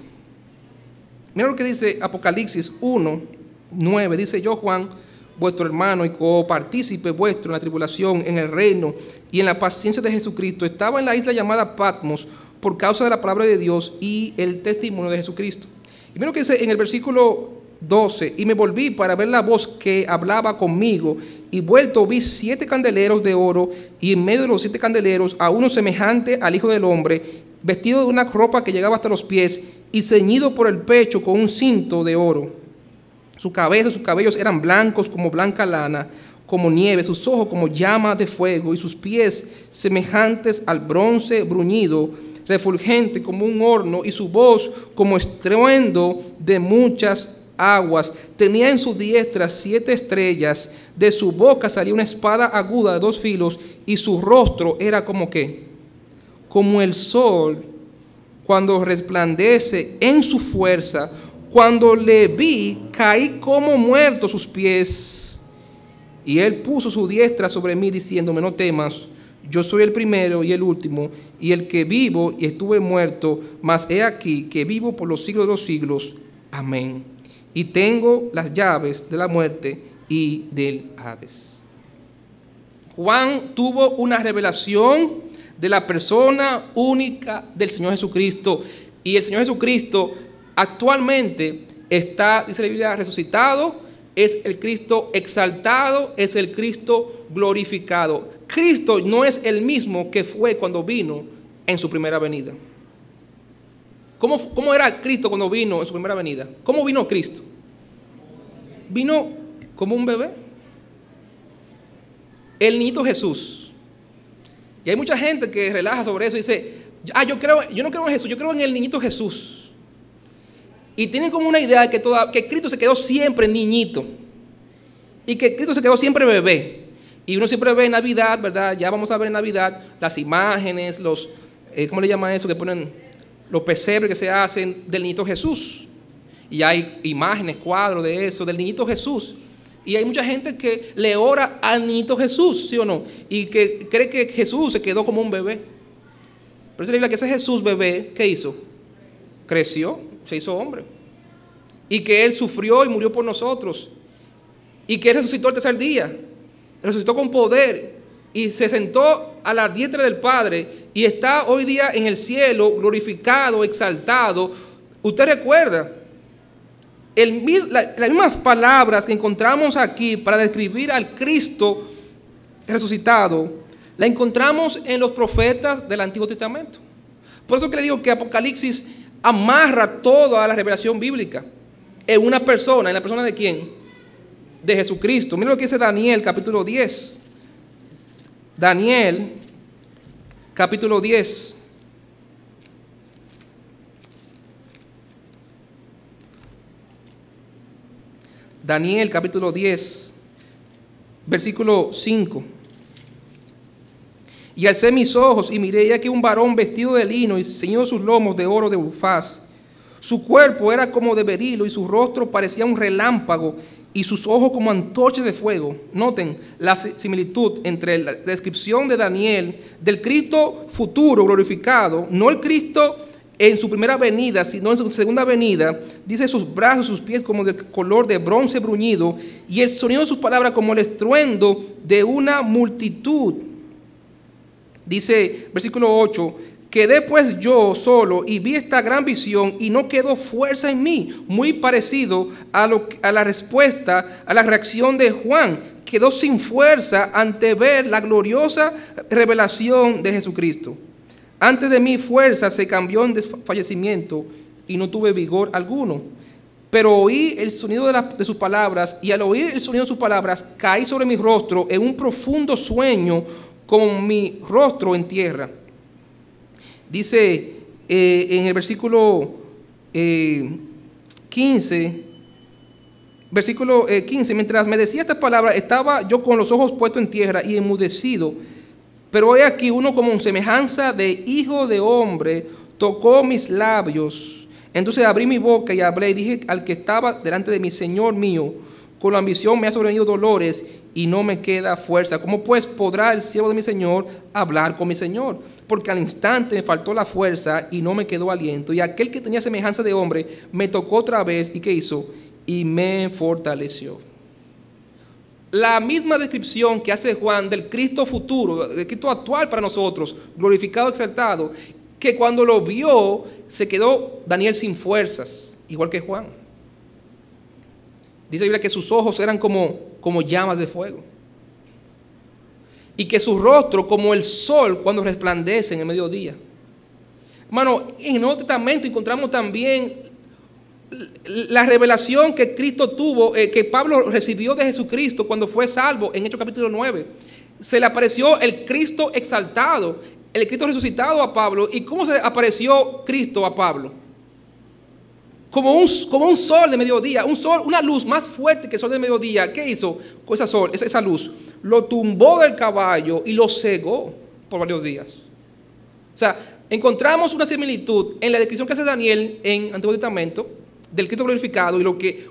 Mira lo que dice Apocalipsis 1:9. Dice: yo, Juan, vuestro hermano y copartícipe vuestro en la tribulación, en el reino y en la paciencia de Jesucristo, estaba en la isla llamada Patmos por causa de la palabra de Dios y el testimonio de Jesucristo. Y mira lo que dice en el versículo 12: y me volví para ver la voz que hablaba conmigo, y vuelto vi 7 candeleros de oro, y en medio de los 7 candeleros a uno semejante al Hijo del Hombre, vestido de una ropa que llegaba hasta los pies y ceñido por el pecho con un cinto de oro. Su cabeza y sus cabellos eran blancos como blanca lana, como nieve, sus ojos como llamas de fuego, y sus pies semejantes al bronce bruñido, refulgente como un horno, y su voz como estruendo de muchas aguas. Tenía en su diestra 7 estrellas, de su boca salía una espada aguda de 2 filos, y su rostro era como ¿qué? Como el sol cuando resplandece en su fuerza. Cuando le vi, caí como muerto a sus pies. Y él puso su diestra sobre mí, diciéndome: no temas, yo soy el primero y el último, y el que vivo y estuve muerto, mas he aquí que vivo por los siglos de los siglos. Amén. Y tengo las llaves de la muerte y del Hades. Juan tuvo una revelación de la persona única del Señor Jesucristo. Y el Señor Jesucristo actualmente está, dice la Biblia, resucitado, es el Cristo exaltado, es el Cristo glorificado. Cristo no es el mismo que fue cuando vino en su primera venida. ¿Cómo era Cristo cuando vino en su primera venida? ¿Cómo vino Cristo? Vino como un bebé. El niñito Jesús. Y hay mucha gente que relaja sobre eso y dice, yo no creo en Jesús, yo creo en el niñito Jesús. Y tienen como una idea de que Cristo se quedó siempre niñito. Y que Cristo se quedó siempre bebé. Y uno siempre ve en Navidad, ¿verdad? Ya vamos a ver en Navidad las imágenes, ¿cómo le llaman eso? Que ponen los pesebres que se hacen del niñito Jesús. Y hay imágenes, cuadros de eso, del niñito Jesús. Y hay mucha gente que le ora al niñito Jesús, ¿sí o no? Y que cree que Jesús se quedó como un bebé. Pero dice la Biblia que ese Jesús bebé, ¿qué hizo? Creció, se hizo hombre. Y que Él sufrió y murió por nosotros. Y que Él resucitó el tercer día. Resucitó con poder. Y se sentó a la diestra del Padre. Y está hoy día en el cielo, glorificado, exaltado. Usted recuerda, las mismas palabras que encontramos aquí para describir al Cristo resucitado, la encontramos en los profetas del Antiguo Testamento. Por eso que le digo que Apocalipsis amarra toda la revelación bíblica en una persona. ¿En la persona de quién? De Jesucristo. Mira lo que dice Daniel capítulo 10. Daniel capítulo 10. Daniel capítulo 10, versículo 5. Y alcé mis ojos y miré, y aquí un varón vestido de lino y ceñido sus lomos de oro de Ufaz. Su cuerpo era como de berilo y su rostro parecía un relámpago y sus ojos como antorchas de fuego. Noten la similitud entre la descripción de Daniel del Cristo futuro glorificado, no el Cristo en su primera venida, sino en su segunda venida. Dice sus brazos, sus pies como de color de bronce bruñido, y el sonido de sus palabras como el estruendo de una multitud. Dice, versículo 8, quedé pues yo solo y vi esta gran visión y no quedó fuerza en mí. Muy parecido a la respuesta, a la reacción de Juan. Quedó sin fuerza ante ver la gloriosa revelación de Jesucristo. Antes de mi fuerza se cambió en desfallecimiento y no tuve vigor alguno. Pero oí el sonido de sus palabras, y al oír el sonido de sus palabras caí sobre mi rostro en un profundo sueño con mi rostro en tierra. Dice en el versículo 15, mientras me decía estas palabras, estaba yo con los ojos puestos en tierra y enmudecido. Pero he aquí uno como en semejanza de hijo de hombre tocó mis labios. Entonces abrí mi boca y hablé y dije al que estaba delante de mí, Señor mío, con la ambición me ha sobrevenido dolores y no me queda fuerza. ¿Cómo pues podrá el siervo de mi Señor hablar con mi Señor? Porque al instante me faltó la fuerza y no me quedó aliento. Y aquel que tenía semejanza de hombre me tocó otra vez. ¿Y qué hizo? Y me fortaleció. La misma descripción que hace Juan del Cristo futuro, del Cristo actual para nosotros, glorificado, exaltado, que cuando lo vio se quedó Daniel sin fuerzas, igual que Juan. Dice la Biblia que sus ojos eran como llamas de fuego y que su rostro como el sol cuando resplandece en el mediodía. Hermano, en el Nuevo Testamento encontramos también la revelación que Cristo tuvo, que Pablo recibió de Jesucristo cuando fue salvo en Hechos capítulo 9. Se le apareció el Cristo exaltado, el Cristo resucitado a Pablo. ¿Y cómo se apareció Cristo a Pablo? Como un sol de mediodía, un sol, una luz más fuerte que el sol de mediodía. ¿Qué hizo con esa luz? Lo tumbó del caballo y lo cegó por varios días. O sea, encontramos una similitud en la descripción que hace Daniel en Antiguo Testamento del Cristo glorificado y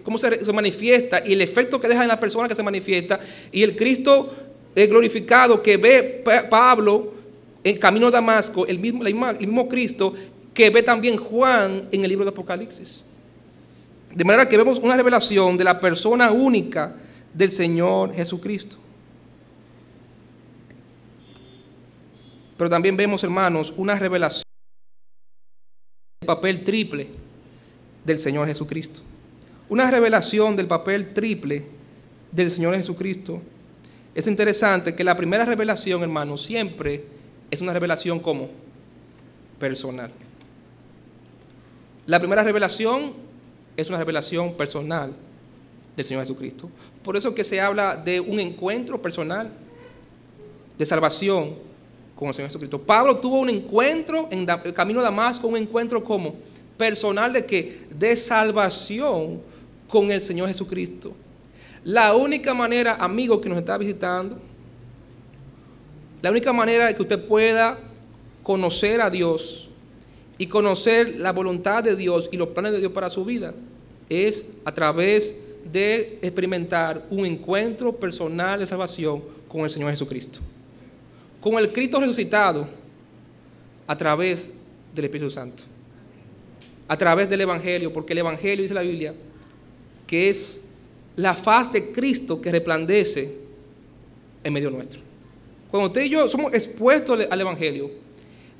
cómo se manifiesta y el efecto que deja en la persona que se manifiesta, y el Cristo glorificado que ve Pablo en camino a Damasco, el mismo Cristo que ve también Juan en el libro de Apocalipsis. De manera que vemos una revelación de la persona única del Señor Jesucristo. Pero también vemos, hermanos, una revelación del papel triple del Señor Jesucristo. Una revelación del papel triple del Señor Jesucristo. Es interesante que la primera revelación, hermanos, siempre es una revelación como personal. La primera revelación es una revelación personal del Señor Jesucristo. Por eso que se habla de un encuentro personal de salvación con el Señor Jesucristo. Pablo tuvo un encuentro en el camino a Damasco, un encuentro como personal de ¿qué? De salvación con el Señor Jesucristo. La única manera, amigo que nos está visitando, la única manera de que usted pueda conocer a Dios y conocer la voluntad de Dios y los planes de Dios para su vida es a través de experimentar un encuentro personal de salvación con el Señor Jesucristo. Con el Cristo resucitado a través del Espíritu Santo. A través del Evangelio, porque el Evangelio, dice la Biblia, que es la faz de Cristo que resplandece en medio nuestro. Cuando usted y yo somos expuestos al Evangelio,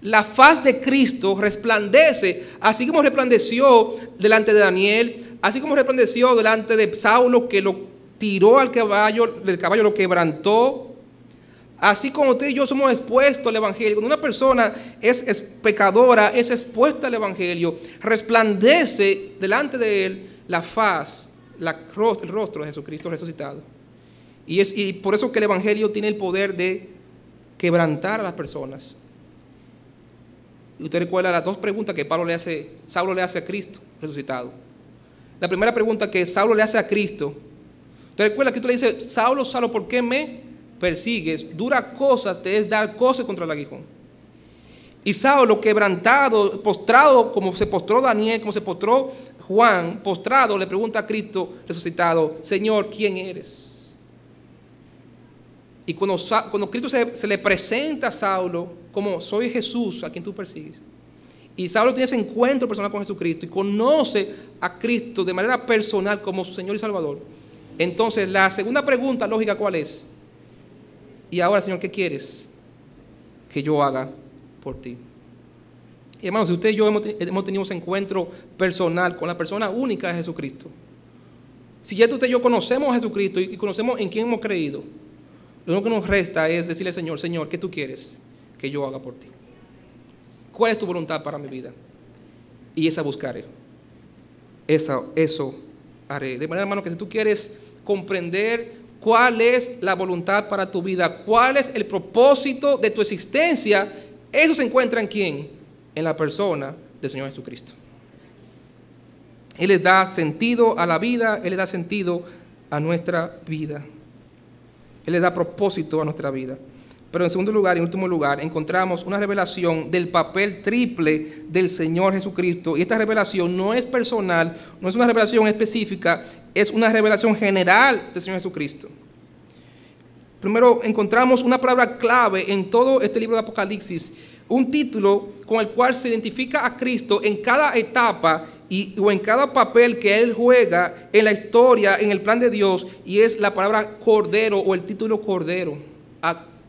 la faz de Cristo resplandece, así como resplandeció delante de Daniel, así como resplandeció delante de Saulo, que lo tiró al caballo, el caballo lo quebrantó. Así como usted y yo somos expuestos al Evangelio, cuando una persona es pecadora, es expuesta al Evangelio, resplandece delante de él la faz, el rostro de Jesucristo resucitado. Y por eso que el Evangelio tiene el poder de quebrantar a las personas. Y usted recuerda las dos preguntas que Saulo le hace a Cristo resucitado. La primera pregunta que Saulo le hace a Cristo, usted recuerda que Cristo le dice: Saulo, Saulo, ¿por qué me persigues? Dura cosa te es dar cosas contra el aguijón. Y Saulo, quebrantado, postrado, como se postró Daniel, como se postró Juan, postrado, le pregunta a Cristo resucitado: Señor, ¿quién eres? Y cuando Cristo se le presenta a Saulo como: soy Jesús a quien tú persigues. Y Saulo tiene ese encuentro personal con Jesucristo y conoce a Cristo de manera personal como su Señor y Salvador. Entonces la segunda pregunta lógica, ¿cuál es? Y ahora, Señor, ¿qué quieres que yo haga por ti? Y hermanos, si usted y yo hemos tenido ese encuentro personal con la persona única de Jesucristo, si ya usted y yo conocemos a Jesucristo y conocemos en quién hemos creído, lo único que nos resta es decirle al Señor: Señor, ¿qué tú quieres que yo haga por ti? ¿Cuál es tu voluntad para mi vida? Y esa buscaré. Eso haré. De manera, hermano, que si tú quieres comprender cuál es la voluntad para tu vida, cuál es el propósito de tu existencia, eso se encuentra en ¿quién? En la persona del Señor Jesucristo. Él les da sentido a la vida, Él les da sentido a nuestra vida. Él le da propósito a nuestra vida. Pero en segundo lugar y en último lugar, encontramos una revelación del papel triple del Señor Jesucristo. Y esta revelación no es personal, no es una revelación específica, es una revelación general del Señor Jesucristo. Primero, encontramos una palabra clave en todo este libro de Apocalipsis, un título con el cual se identifica a Cristo en cada etapa o en cada papel que Él juega en la historia, en el plan de Dios, y es la palabra Cordero o el título Cordero.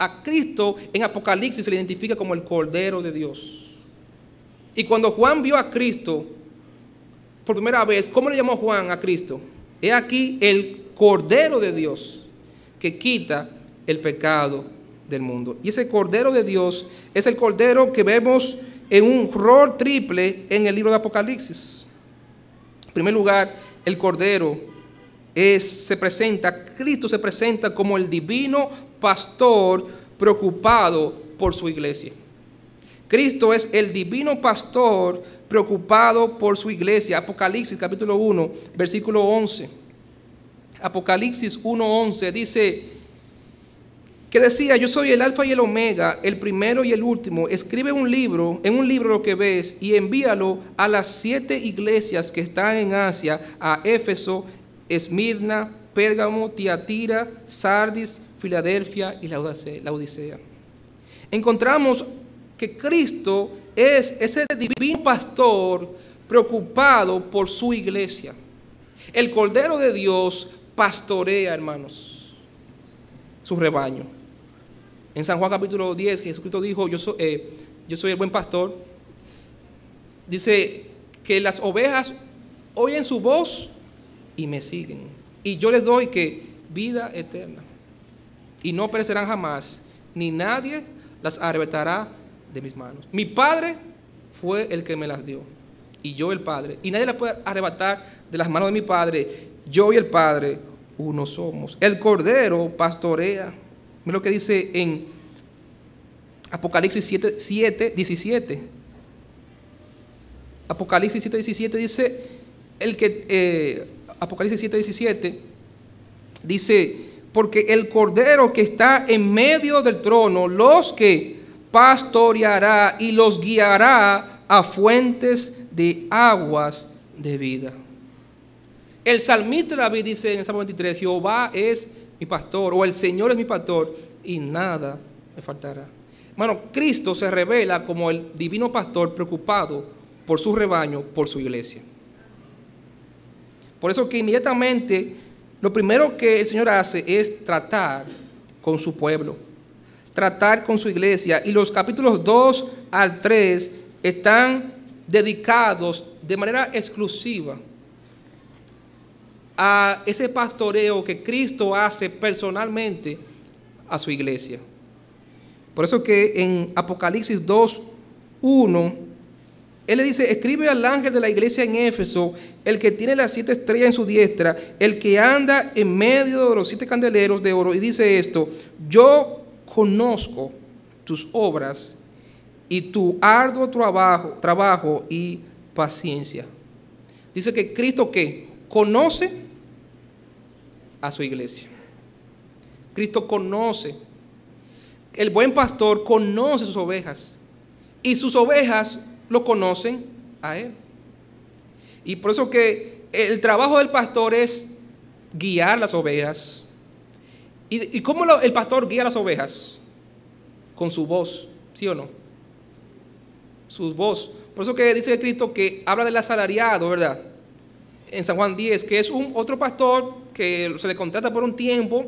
A Cristo en Apocalipsis se le identifica como el Cordero de Dios. Y cuando Juan vio a Cristo por primera vez, ¿cómo le llamó Juan a Cristo? He aquí el Cordero de Dios que quita el pecado del mundo. Y ese Cordero de Dios es el Cordero que vemos en un rol triple en el libro de Apocalipsis. En primer lugar, el Cordero Cristo se presenta como el divino pastor preocupado por su iglesia. Cristo es el divino pastor preocupado por su iglesia. Apocalipsis capítulo 1, versículo 11. Apocalipsis 1:11 dice que decía: yo soy el alfa y el omega, el primero y el último. Escribe en un libro lo que ves y envíalo a las 7 iglesias que están en Asia, a Éfeso, Esmirna, Pérgamo, Tiatira, Sardis, Filadelfia y la Odisea. Encontramos que Cristo es ese divino pastor preocupado por su iglesia. El Cordero de Dios pastorea, hermanos, su rebaño. En San Juan capítulo 10, Jesucristo dijo, yo soy el buen pastor. Dice que las ovejas oyen su voz y me siguen. Y yo les doy que vida eterna. Y no perecerán jamás, ni nadie las arrebatará de mis manos. Mi Padre fue el que me las dio, y yo el Padre. Y nadie las puede arrebatar de las manos de mi Padre. Yo y el Padre uno somos. El Cordero pastorea. Mira lo que dice en Apocalipsis 7, 17. Apocalipsis 7, 17 dice, Apocalipsis 7, 17 dice, porque el Cordero que está en medio del trono, los que pastoreará y los guiará a fuentes de aguas de vida. El salmista David dice en el Salmo 23, Jehová es mi pastor, o el Señor es mi pastor, y nada me faltará. Hermano, Cristo se revela como el divino pastor preocupado por su rebaño, por su iglesia. Por eso que inmediatamente lo primero que el Señor hace es tratar con su pueblo, tratar con su iglesia. Y los capítulos 2 al 3 están dedicados de manera exclusiva a ese pastoreo que Cristo hace personalmente a su iglesia. Por eso que en Apocalipsis 2:1 Él le dice, escribe al ángel de la iglesia en Éfeso, el que tiene las 7 estrellas en su diestra, el que anda en medio de los 7 candeleros de oro, y dice esto, yo conozco tus obras y tu arduo trabajo y paciencia. Dice que Cristo, ¿qué? Conoce a su iglesia. Cristo conoce. El buen pastor conoce sus ovejas, y sus ovejas lo conocen a Él. Y por eso que el trabajo del pastor es guiar las ovejas. ¿Y cómo el pastor guía las ovejas? Con su voz, ¿sí o no? Su voz. Por eso que dice Cristo que habla del asalariado, ¿verdad? En San Juan 10, que es otro pastor que se le contrata por un tiempo,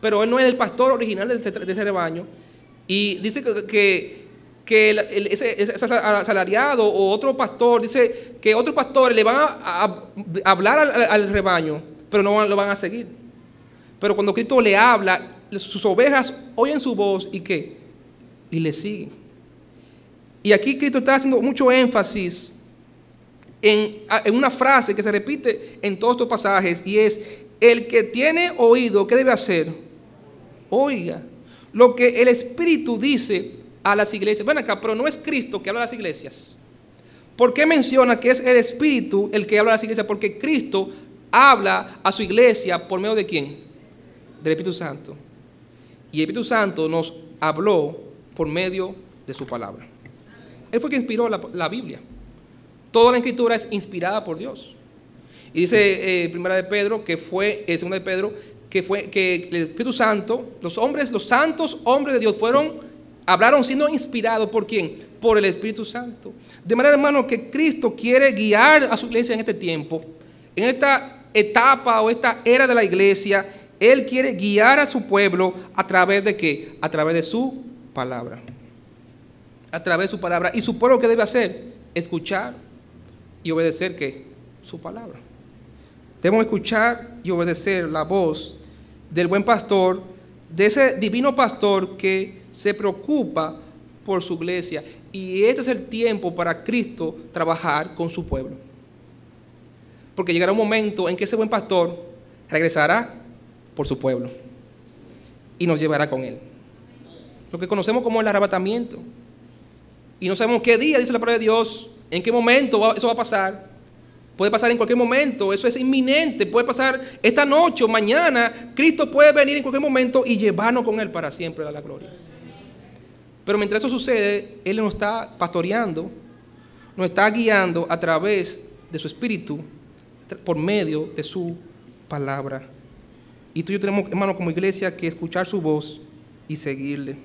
pero él no es el pastor original de ese rebaño. Y dice que ese asalariado o otro pastor, dice que otros pastores le van a hablar al rebaño, pero no lo van a seguir. Pero cuando Cristo le habla, sus ovejas oyen su voz y ¿qué? Y le siguen. Y aquí Cristo está haciendo mucho énfasis en una frase que se repite en todos estos pasajes, y es, el que tiene oído, ¿qué debe hacer? Oiga lo que el Espíritu dice a las iglesias. Ven acá, pero no es Cristo que habla a las iglesias. ¿Por qué menciona que es el Espíritu el que habla a las iglesias? Porque Cristo habla a su iglesia por medio de ¿quién? Del Espíritu Santo. Y el Espíritu Santo nos habló por medio de su palabra. Él fue quien inspiró la Biblia. Toda la Escritura es inspirada por Dios. Y dice Primera de Pedro, Segunda de Pedro, que el Espíritu Santo, los santos hombres de Dios hablaron siendo inspirados ¿por quién? Por el Espíritu Santo. De manera, hermano, que Cristo quiere guiar a su iglesia en este tiempo, en esta etapa o esta era de la iglesia. Él quiere guiar a su pueblo a través de ¿qué? A través de su palabra. A través de su palabra. ¿Y su pueblo qué debe hacer? Escuchar y obedecer ¿qué? Su palabra. Debemos escuchar y obedecer la voz del buen pastor, de ese divino pastor que se preocupa por su iglesia. Y este es el tiempo para Cristo trabajar con su pueblo. Porque llegará un momento en que ese buen pastor regresará por su pueblo y nos llevará con él. Lo que conocemos como el arrebatamiento. Y no sabemos qué día, dice la palabra de Dios, en qué momento eso va a pasar. Puede pasar en cualquier momento, eso es inminente, puede pasar esta noche o mañana. Cristo puede venir en cualquier momento y llevarnos con Él para siempre a la gloria. Pero mientras eso sucede, Él nos está pastoreando, nos está guiando a través de su Espíritu, por medio de su palabra. Y tú y yo tenemos, hermano, como iglesia, que escuchar su voz y seguirle.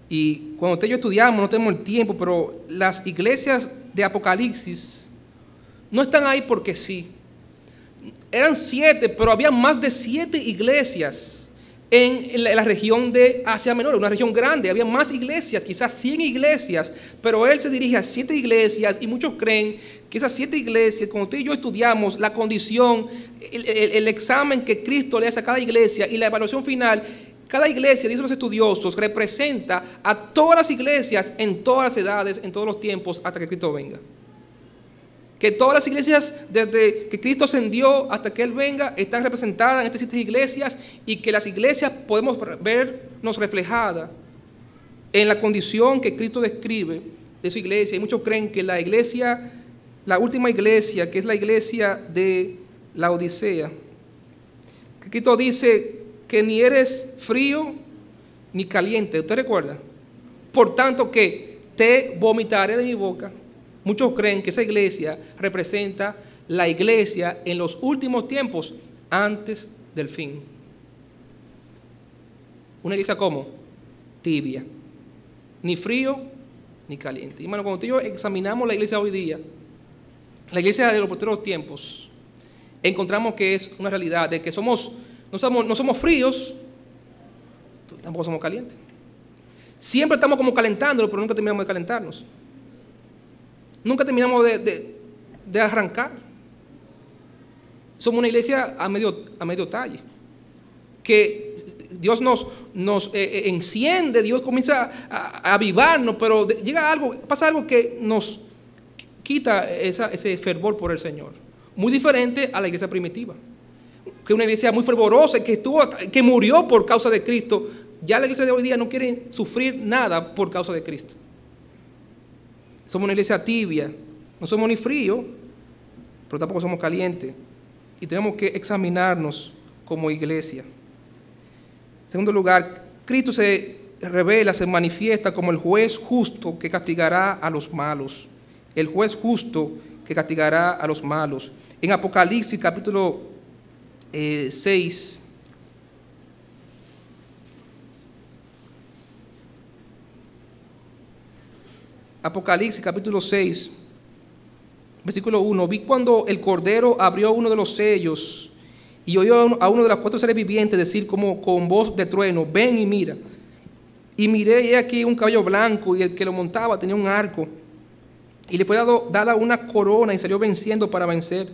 Y cuando usted y yo estudiamos, no tenemos el tiempo, pero las iglesias de Apocalipsis no están ahí porque sí. Eran 7, pero había más de 7 iglesias en la región de Asia Menor, una región grande. Había más iglesias, quizás 100 iglesias, pero él se dirige a 7 iglesias y muchos creen que esas 7 iglesias, como usted y yo estudiamos, la condición, el examen que Cristo le hace a cada iglesia y la evaluación final, cada iglesia, dicen los estudiosos, representa a todas las iglesias en todas las edades, en todos los tiempos, hasta que Cristo venga. Que todas las iglesias, desde que Cristo ascendió hasta que Él venga, están representadas en estas 7 iglesias, y que las iglesias podemos vernos reflejadas en la condición que Cristo describe de su iglesia. Y muchos creen que la iglesia, la última iglesia, que es la iglesia de la Odisea, que Cristo dice que ni eres frío ni caliente. ¿Usted recuerda? Por tanto que te vomitaré de mi boca. Muchos creen que esa iglesia representa la iglesia en los últimos tiempos, antes del fin. Una iglesia como tibia, ni frío ni caliente. Y hermano, cuando tú y yo examinamos la iglesia hoy día, la iglesia de los posteriores tiempos, encontramos que es una realidad de que no somos fríos, pero tampoco somos calientes. Siempre estamos como calentándonos, pero nunca terminamos de calentarnos. Nunca terminamos de arrancar. Somos una iglesia a medio talle. Que Dios nos enciende, Dios comienza a avivarnos, pero pasa algo que nos quita ese fervor por el Señor. Muy diferente a la iglesia primitiva, que es una iglesia muy fervorosa, que murió por causa de Cristo. Ya la iglesia de hoy día no quiere sufrir nada por causa de Cristo. Somos una iglesia tibia, no somos ni fríos, pero tampoco somos calientes. Y tenemos que examinarnos como iglesia. En segundo lugar, Cristo se revela, se manifiesta como el juez justo que castigará a los malos. El juez justo que castigará a los malos. En Apocalipsis capítulo 6, Apocalipsis capítulo 6, versículo 1. Vi cuando el Cordero abrió uno de los sellos y oyó a uno de los 4 seres vivientes decir como con voz de trueno: ven y mira. Y miré, y he aquí un caballo blanco, y el que lo montaba tenía un arco, y le fue dada una corona, y salió venciendo para vencer.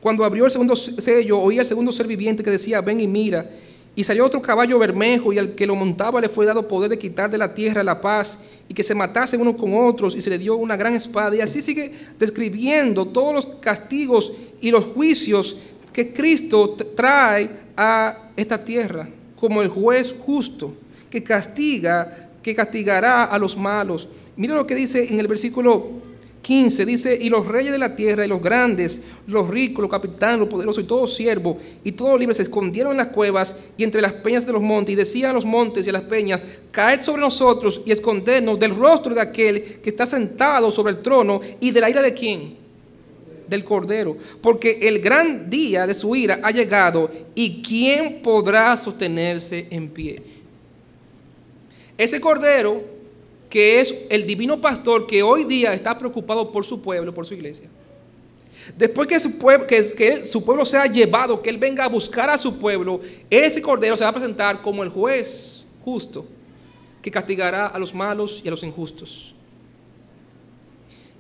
Cuando abrió el segundo sello, oí al segundo ser viviente que decía: ven y mira. Y salió otro caballo bermejo, y al que lo montaba le fue dado poder de quitar de la tierra la paz, y que se matasen unos con otros, y se le dio una gran espada. Y así sigue describiendo todos los castigos y los juicios que Cristo trae a esta tierra como el juez justo que castigará a los malos. Mira lo que dice en el versículo 15, dice: y los reyes de la tierra, y los grandes, los ricos, los capitanes, los poderosos, y todos siervos, y todos libres, se escondieron en las cuevas y entre las peñas de los montes, y decían a los montes y a las peñas: caed sobre nosotros y escondernos del rostro de aquel que está sentado sobre el trono, y de la ira de ¿quién? Del Cordero, porque el gran día de su ira ha llegado, y ¿quién podrá sostenerse en pie? Ese Cordero, que es el divino pastor, que hoy día está preocupado por su pueblo, por su iglesia. Después que su pueblo sea llevado, que Él venga a buscar a su pueblo, ese Cordero se va a presentar como el juez justo que castigará a los malos y a los injustos.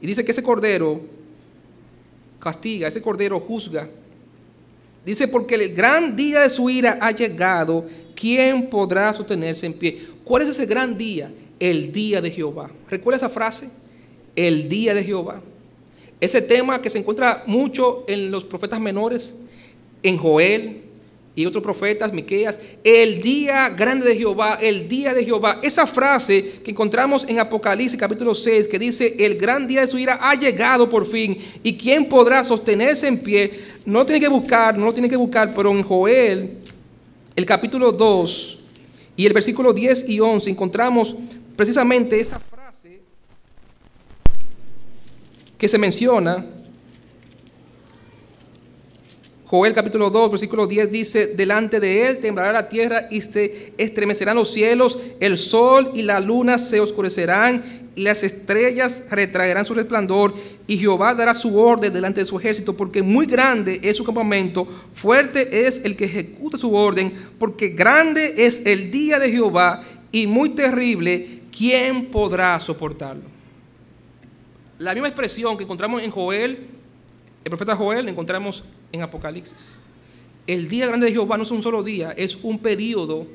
Y dice que ese Cordero castiga, ese Cordero juzga. Dice: porque el gran día de su ira ha llegado, ¿quién podrá sostenerse en pie? ¿Cuál es ese gran día? El día de Jehová. ¿Recuerda esa frase? El día de Jehová. Ese tema que se encuentra mucho en los profetas menores, en Joel y otros profetas, Miqueas. El día grande de Jehová, el día de Jehová. Esa frase que encontramos en Apocalipsis capítulo 6, que dice: el gran día de su ira ha llegado por fin, y ¿quién podrá sostenerse en pie? No lo tiene que buscar, pero en Joel, el capítulo 2 y el versículo 10 y 11, encontramos precisamente esa frase que se menciona. Joel capítulo 2, versículo 10 dice: delante de él temblará la tierra y se estremecerán los cielos, el sol y la luna se oscurecerán y las estrellas retraerán su resplandor, y Jehová dará su orden delante de su ejército, porque muy grande es su campamento, fuerte es el que ejecuta su orden, porque grande es el día de Jehová y muy terrible, ¿quién podrá soportarlo? La misma expresión que encontramos en Joel, el profeta Joel, la encontramos en Apocalipsis. El día grande de Jehová no es un solo día, es un periodo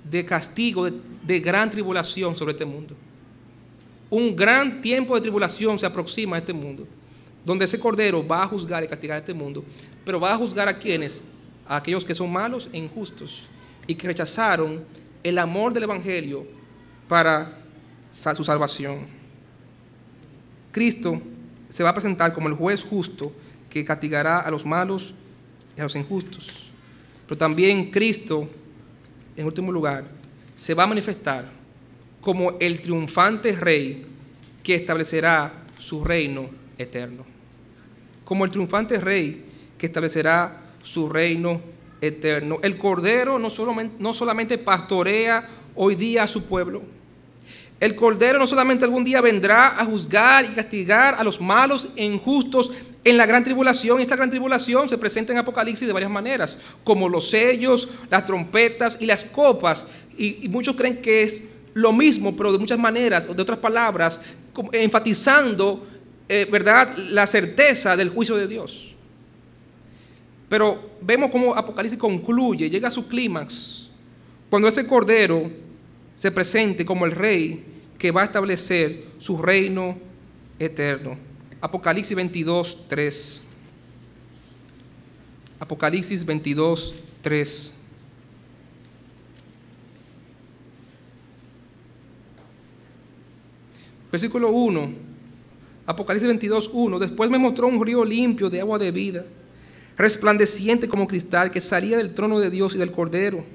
de castigo, de gran tribulación sobre este mundo. Un gran tiempo de tribulación se aproxima a este mundo, donde ese Cordero va a juzgar y castigar a este mundo, pero va a juzgar ¿a quiénes? A aquellos que son malos e injustos y que rechazaron el amor del Evangelio para su salvación. Cristo se va a presentar como el juez justo que castigará a los malos y a los injustos. Pero también Cristo, en último lugar, se va a manifestar como el triunfante rey que establecerá su reino eterno. Como el triunfante rey que establecerá su reino eterno. El Cordero no solamente pastorea hoy día a su pueblo. El Cordero no solamente algún día vendrá a juzgar y castigar a los malos e injustos en la gran tribulación. Esta gran tribulación se presenta en Apocalipsis de varias maneras, como los sellos, las trompetas y las copas. Y muchos creen que es lo mismo, pero de muchas maneras, o de otras palabras, enfatizando, ¿verdad?, la certeza del juicio de Dios. Pero vemos cómo Apocalipsis concluye, llega a su clímax, cuando ese Cordero se presente como el rey que va a establecer su reino eterno. Apocalipsis 22:3. Apocalipsis 22:3. Versículo 1. Apocalipsis 22:1. Después me mostró un río limpio de agua de vida, resplandeciente como cristal, que salía del trono de Dios y del Cordero.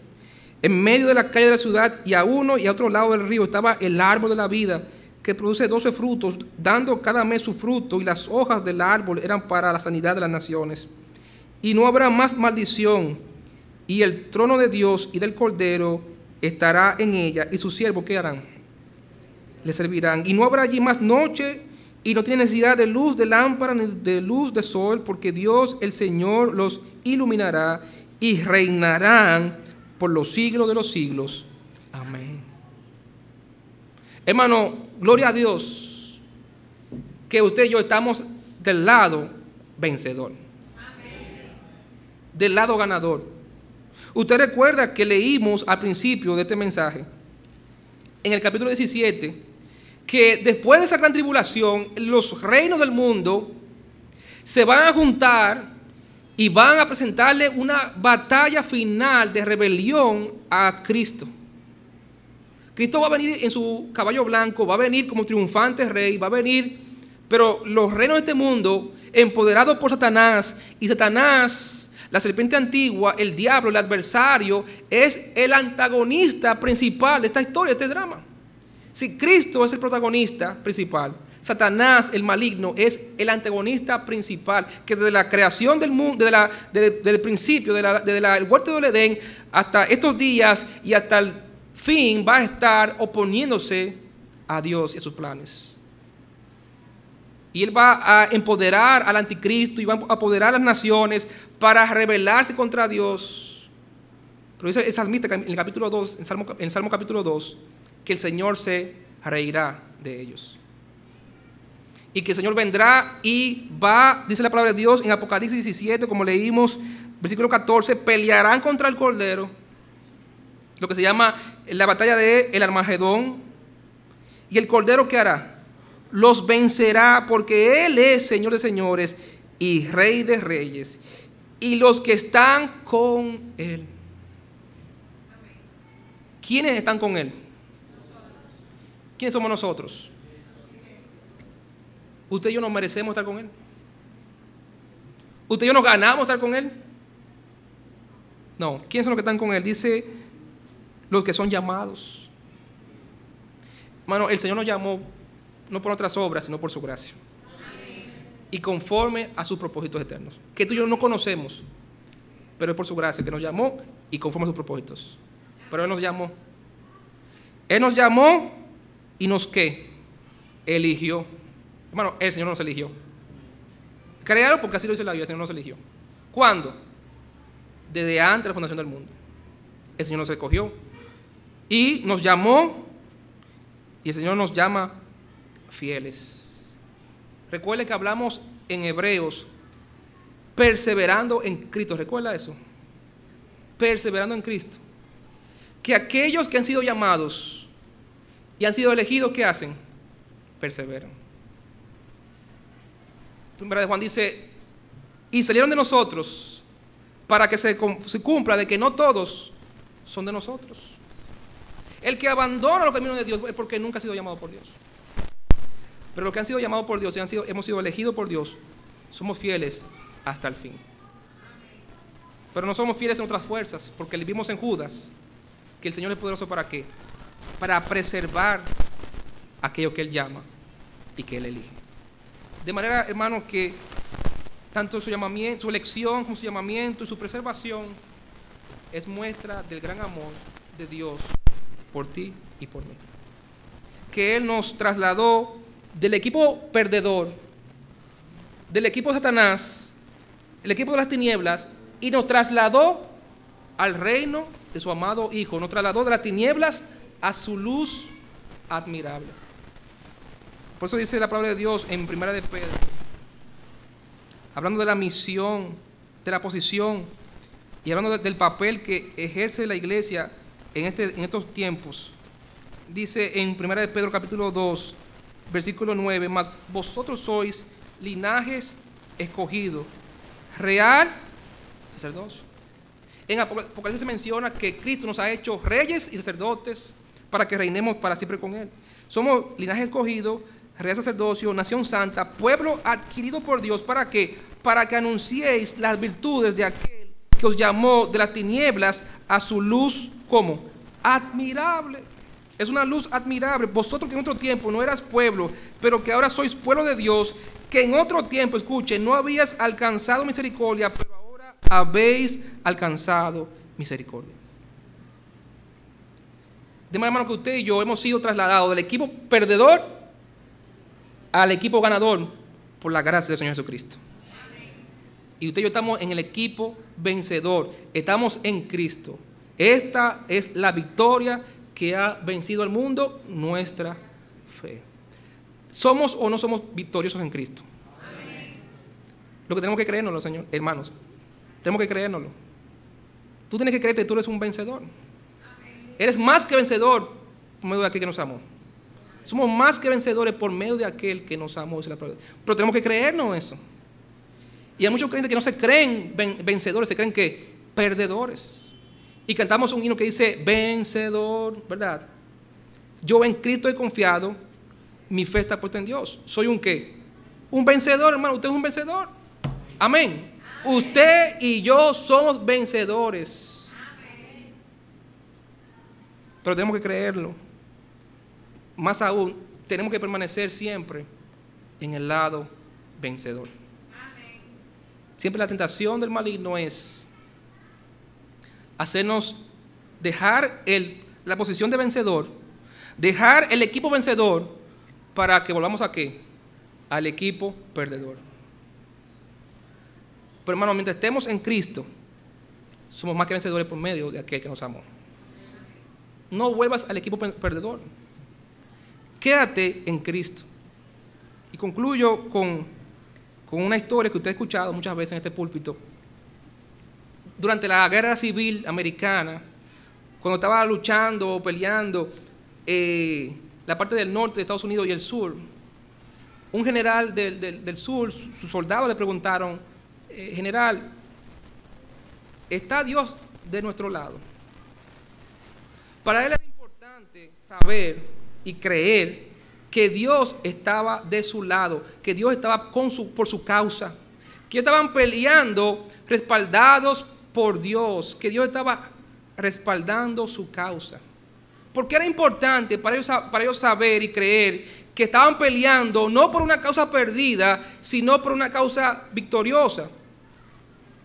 En medio de la calle de la ciudad, y a uno y a otro lado del río, estaba el árbol de la vida, que produce 12 frutos, dando cada mes su fruto, y las hojas del árbol eran para la sanidad de las naciones. Y no habrá más maldición, y el trono de Dios y del Cordero estará en ella, y sus siervos, ¿qué harán? Le servirán. Y no habrá allí más noche, y no tiene necesidad de luz de lámpara ni de luz de sol, porque Dios, el Señor, los iluminará, y reinarán por los siglos de los siglos. Amén. Hermano, gloria a Dios que usted y yo estamos del lado vencedor. Amén. Del lado ganador. Usted recuerda que leímos al principio de este mensaje, en el capítulo 17, que después de esa gran tribulación, los reinos del mundo se van a juntar y van a presentarle una batalla final de rebelión a Cristo. Cristo va a venir en su caballo blanco, va a venir como triunfante rey, va a venir, pero los reinos de este mundo, empoderados por Satanás, y Satanás, la serpiente antigua, el diablo, el adversario, es el antagonista principal de esta historia, de este drama. Si Cristo es el protagonista principal, Satanás, el maligno, es el antagonista principal, que desde la creación del mundo, desde el principio, del huerto del Edén, hasta estos días y hasta el fin, va a estar oponiéndose a Dios y a sus planes. Y él va a empoderar al anticristo y va a apoderar a las naciones para rebelarse contra Dios. Pero dice el salmista en el capítulo 2, en el Salmo capítulo 2, que el Señor se reirá de ellos. Y que el Señor vendrá y va, dice la palabra de Dios en Apocalipsis 17, como leímos, versículo 14, pelearán contra el Cordero, lo que se llama la batalla de el Armagedón. Y el Cordero, ¿qué hará? Los vencerá, porque Él es Señor de señores y Rey de reyes, y los que están con Él. ¿Quiénes están con Él? ¿Quiénes somos nosotros? Usted y yo nos merecemos estar con Él. Usted y yo nos ganamos estar con Él. No, ¿quiénes son los que están con Él? Dice, los que son llamados. Hermano, el Señor nos llamó no por otras obras, sino por su gracia. Y conforme a sus propósitos eternos, que tú y yo no conocemos, pero es por su gracia que nos llamó y conforme a sus propósitos. Pero Él nos llamó. Él nos llamó y nos ¿qué? eligió. Hermano, el Señor nos eligió. Créalo porque así lo dice la Biblia, el Señor nos eligió. ¿Cuándo? Desde antes de la fundación del mundo. El Señor nos escogió y nos llamó, y el Señor nos llama fieles. Recuerde que hablamos en Hebreos, perseverando en Cristo. ¿Recuerda eso? Perseverando en Cristo. Que aquellos que han sido llamados y han sido elegidos, ¿qué hacen? Perseveran. Primera de Juan dice, y salieron de nosotros para que se cumpla de que no todos son de nosotros. El que abandona los caminos de Dios es porque nunca ha sido llamado por Dios. Pero los que han sido llamados por Dios y hemos sido elegidos por Dios, somos fieles hasta el fin. Pero no somos fieles en otras fuerzas, porque vimos en Judas que el Señor es poderoso ¿para qué? Para preservar aquello que Él llama y que Él elige. De manera, hermanos, que tanto su llamamiento, su elección como su llamamiento y su preservación es muestra del gran amor de Dios por ti y por mí. Que Él nos trasladó del equipo perdedor, del equipo de Satanás, el equipo de las tinieblas, y nos trasladó al reino de su amado Hijo. Nos trasladó de las tinieblas a su luz admirable. Por eso dice la palabra de Dios en Primera de Pedro, hablando de la misión, de la posición y hablando del papel que ejerce la iglesia en estos tiempos. Dice en Primera de Pedro capítulo 2, versículo 9, mas vosotros sois linajes escogidos, real sacerdocio. En Apocalipsis se menciona que Cristo nos ha hecho reyes y sacerdotes para que reinemos para siempre con Él. Somos linaje escogido, real sacerdocio, nación santa, pueblo adquirido por Dios. ¿Para qué? Para que anunciéis las virtudes de aquel que os llamó de las tinieblas a su luz, ¿cómo? Admirable. Es una luz admirable. Vosotros que en otro tiempo no eras pueblo, pero que ahora sois pueblo de Dios, que en otro tiempo, escuchen, no habías alcanzado misericordia, pero ahora habéis alcanzado misericordia. De manera, hermano, que usted y yo hemos sido trasladados del equipo perdedor al equipo ganador por la gracia del Señor Jesucristo. Y usted y yo estamos en el equipo vencedor, estamos en Cristo. Esta es la victoria que ha vencido al mundo, nuestra fe. ¿Somos o no somos victoriosos en Cristo? Lo que tenemos que creérnoslo, Señor, hermanos. Tenemos que creérnoslo. Tú tienes que creerte que tú eres un vencedor. Eres más que vencedor por medio de aquel que nos amó. Somos más que vencedores por medio de aquel que nos amó. Pero tenemos que creernos eso. Y hay muchos creyentes que no se creen vencedores, se creen que perdedores. Y cantamos un himno que dice, vencedor, ¿verdad? Yo en Cristo he confiado, mi fe está puesta en Dios. ¿Soy un qué? Un vencedor, hermano. Usted es un vencedor. Amén. Amén. Usted y yo somos vencedores. Amén. Pero tenemos que creerlo. Más aún, tenemos que permanecer siempre en el lado vencedor. Amén. Siempre la tentación del maligno es hacernos dejar la posición de vencedor, dejar el equipo vencedor para que volvamos a ¿qué? Al equipo perdedor. Pero hermano, mientras estemos en Cristo, somos más que vencedores por medio de aquel que nos amó. No vuelvas al equipo perdedor. Quédate en Cristo. Y concluyo con una historia que usted ha escuchado muchas veces en este púlpito. Durante la guerra civil americana, cuando estaba luchando o peleando la parte del norte de Estados Unidos y el sur, un general del sur, sus soldados le preguntaron, general, ¿está Dios de nuestro lado? Para él era importante saber y creer que Dios estaba de su lado, que Dios estaba por su causa, que estaban peleando respaldados por Dios, que Dios estaba respaldando su causa. Porque era importante para ellos saber y creer que estaban peleando no por una causa perdida, sino por una causa victoriosa.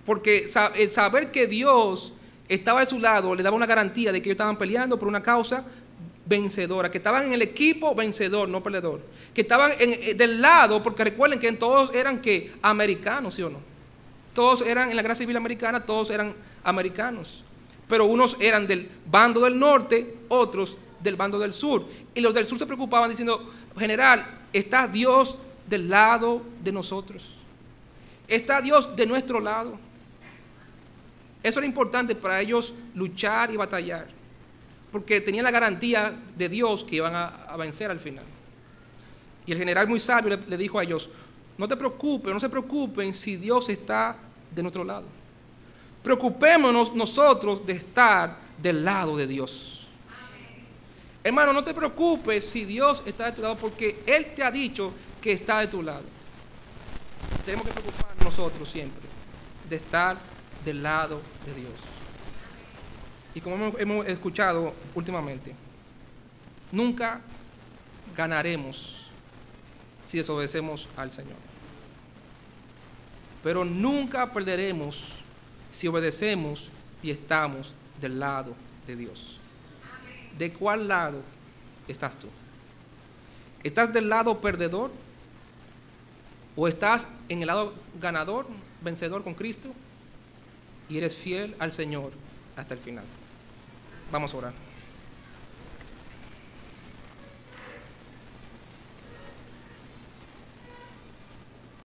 Porque el saber que Dios estaba de su lado le daba una garantía de que ellos estaban peleando por una causa vencedora, que estaban en el equipo vencedor, no perdedor, que estaban del lado, porque recuerden que todos eran que americanos, ¿sí o no? Todos eran en la guerra civil americana, todos eran americanos, pero unos eran del bando del norte, otros del bando del sur, y los del sur se preocupaban diciendo: general, está Dios del lado de nosotros, está Dios de nuestro lado. Eso era importante para ellos luchar y batallar, porque tenían la garantía de Dios que iban a vencer al final. Y el general, muy sabio, le dijo a ellos: no te preocupes, no se preocupen si Dios está de nuestro lado. Preocupémonos nosotros de estar del lado de Dios. Hermano, no te preocupes si Dios está de tu lado, porque Él te ha dicho que está de tu lado. Tenemos que preocuparnos nosotros siempre de estar del lado de Dios. Y como hemos escuchado últimamente, nunca ganaremos si desobedecemos al Señor, pero nunca perderemos si obedecemos y estamos del lado de Dios. ¿De cuál lado estás tú? ¿Estás del lado perdedor? ¿O estás en el lado ganador, vencedor con Cristo? Y eres fiel al Señor hasta el final. Vamos a orar.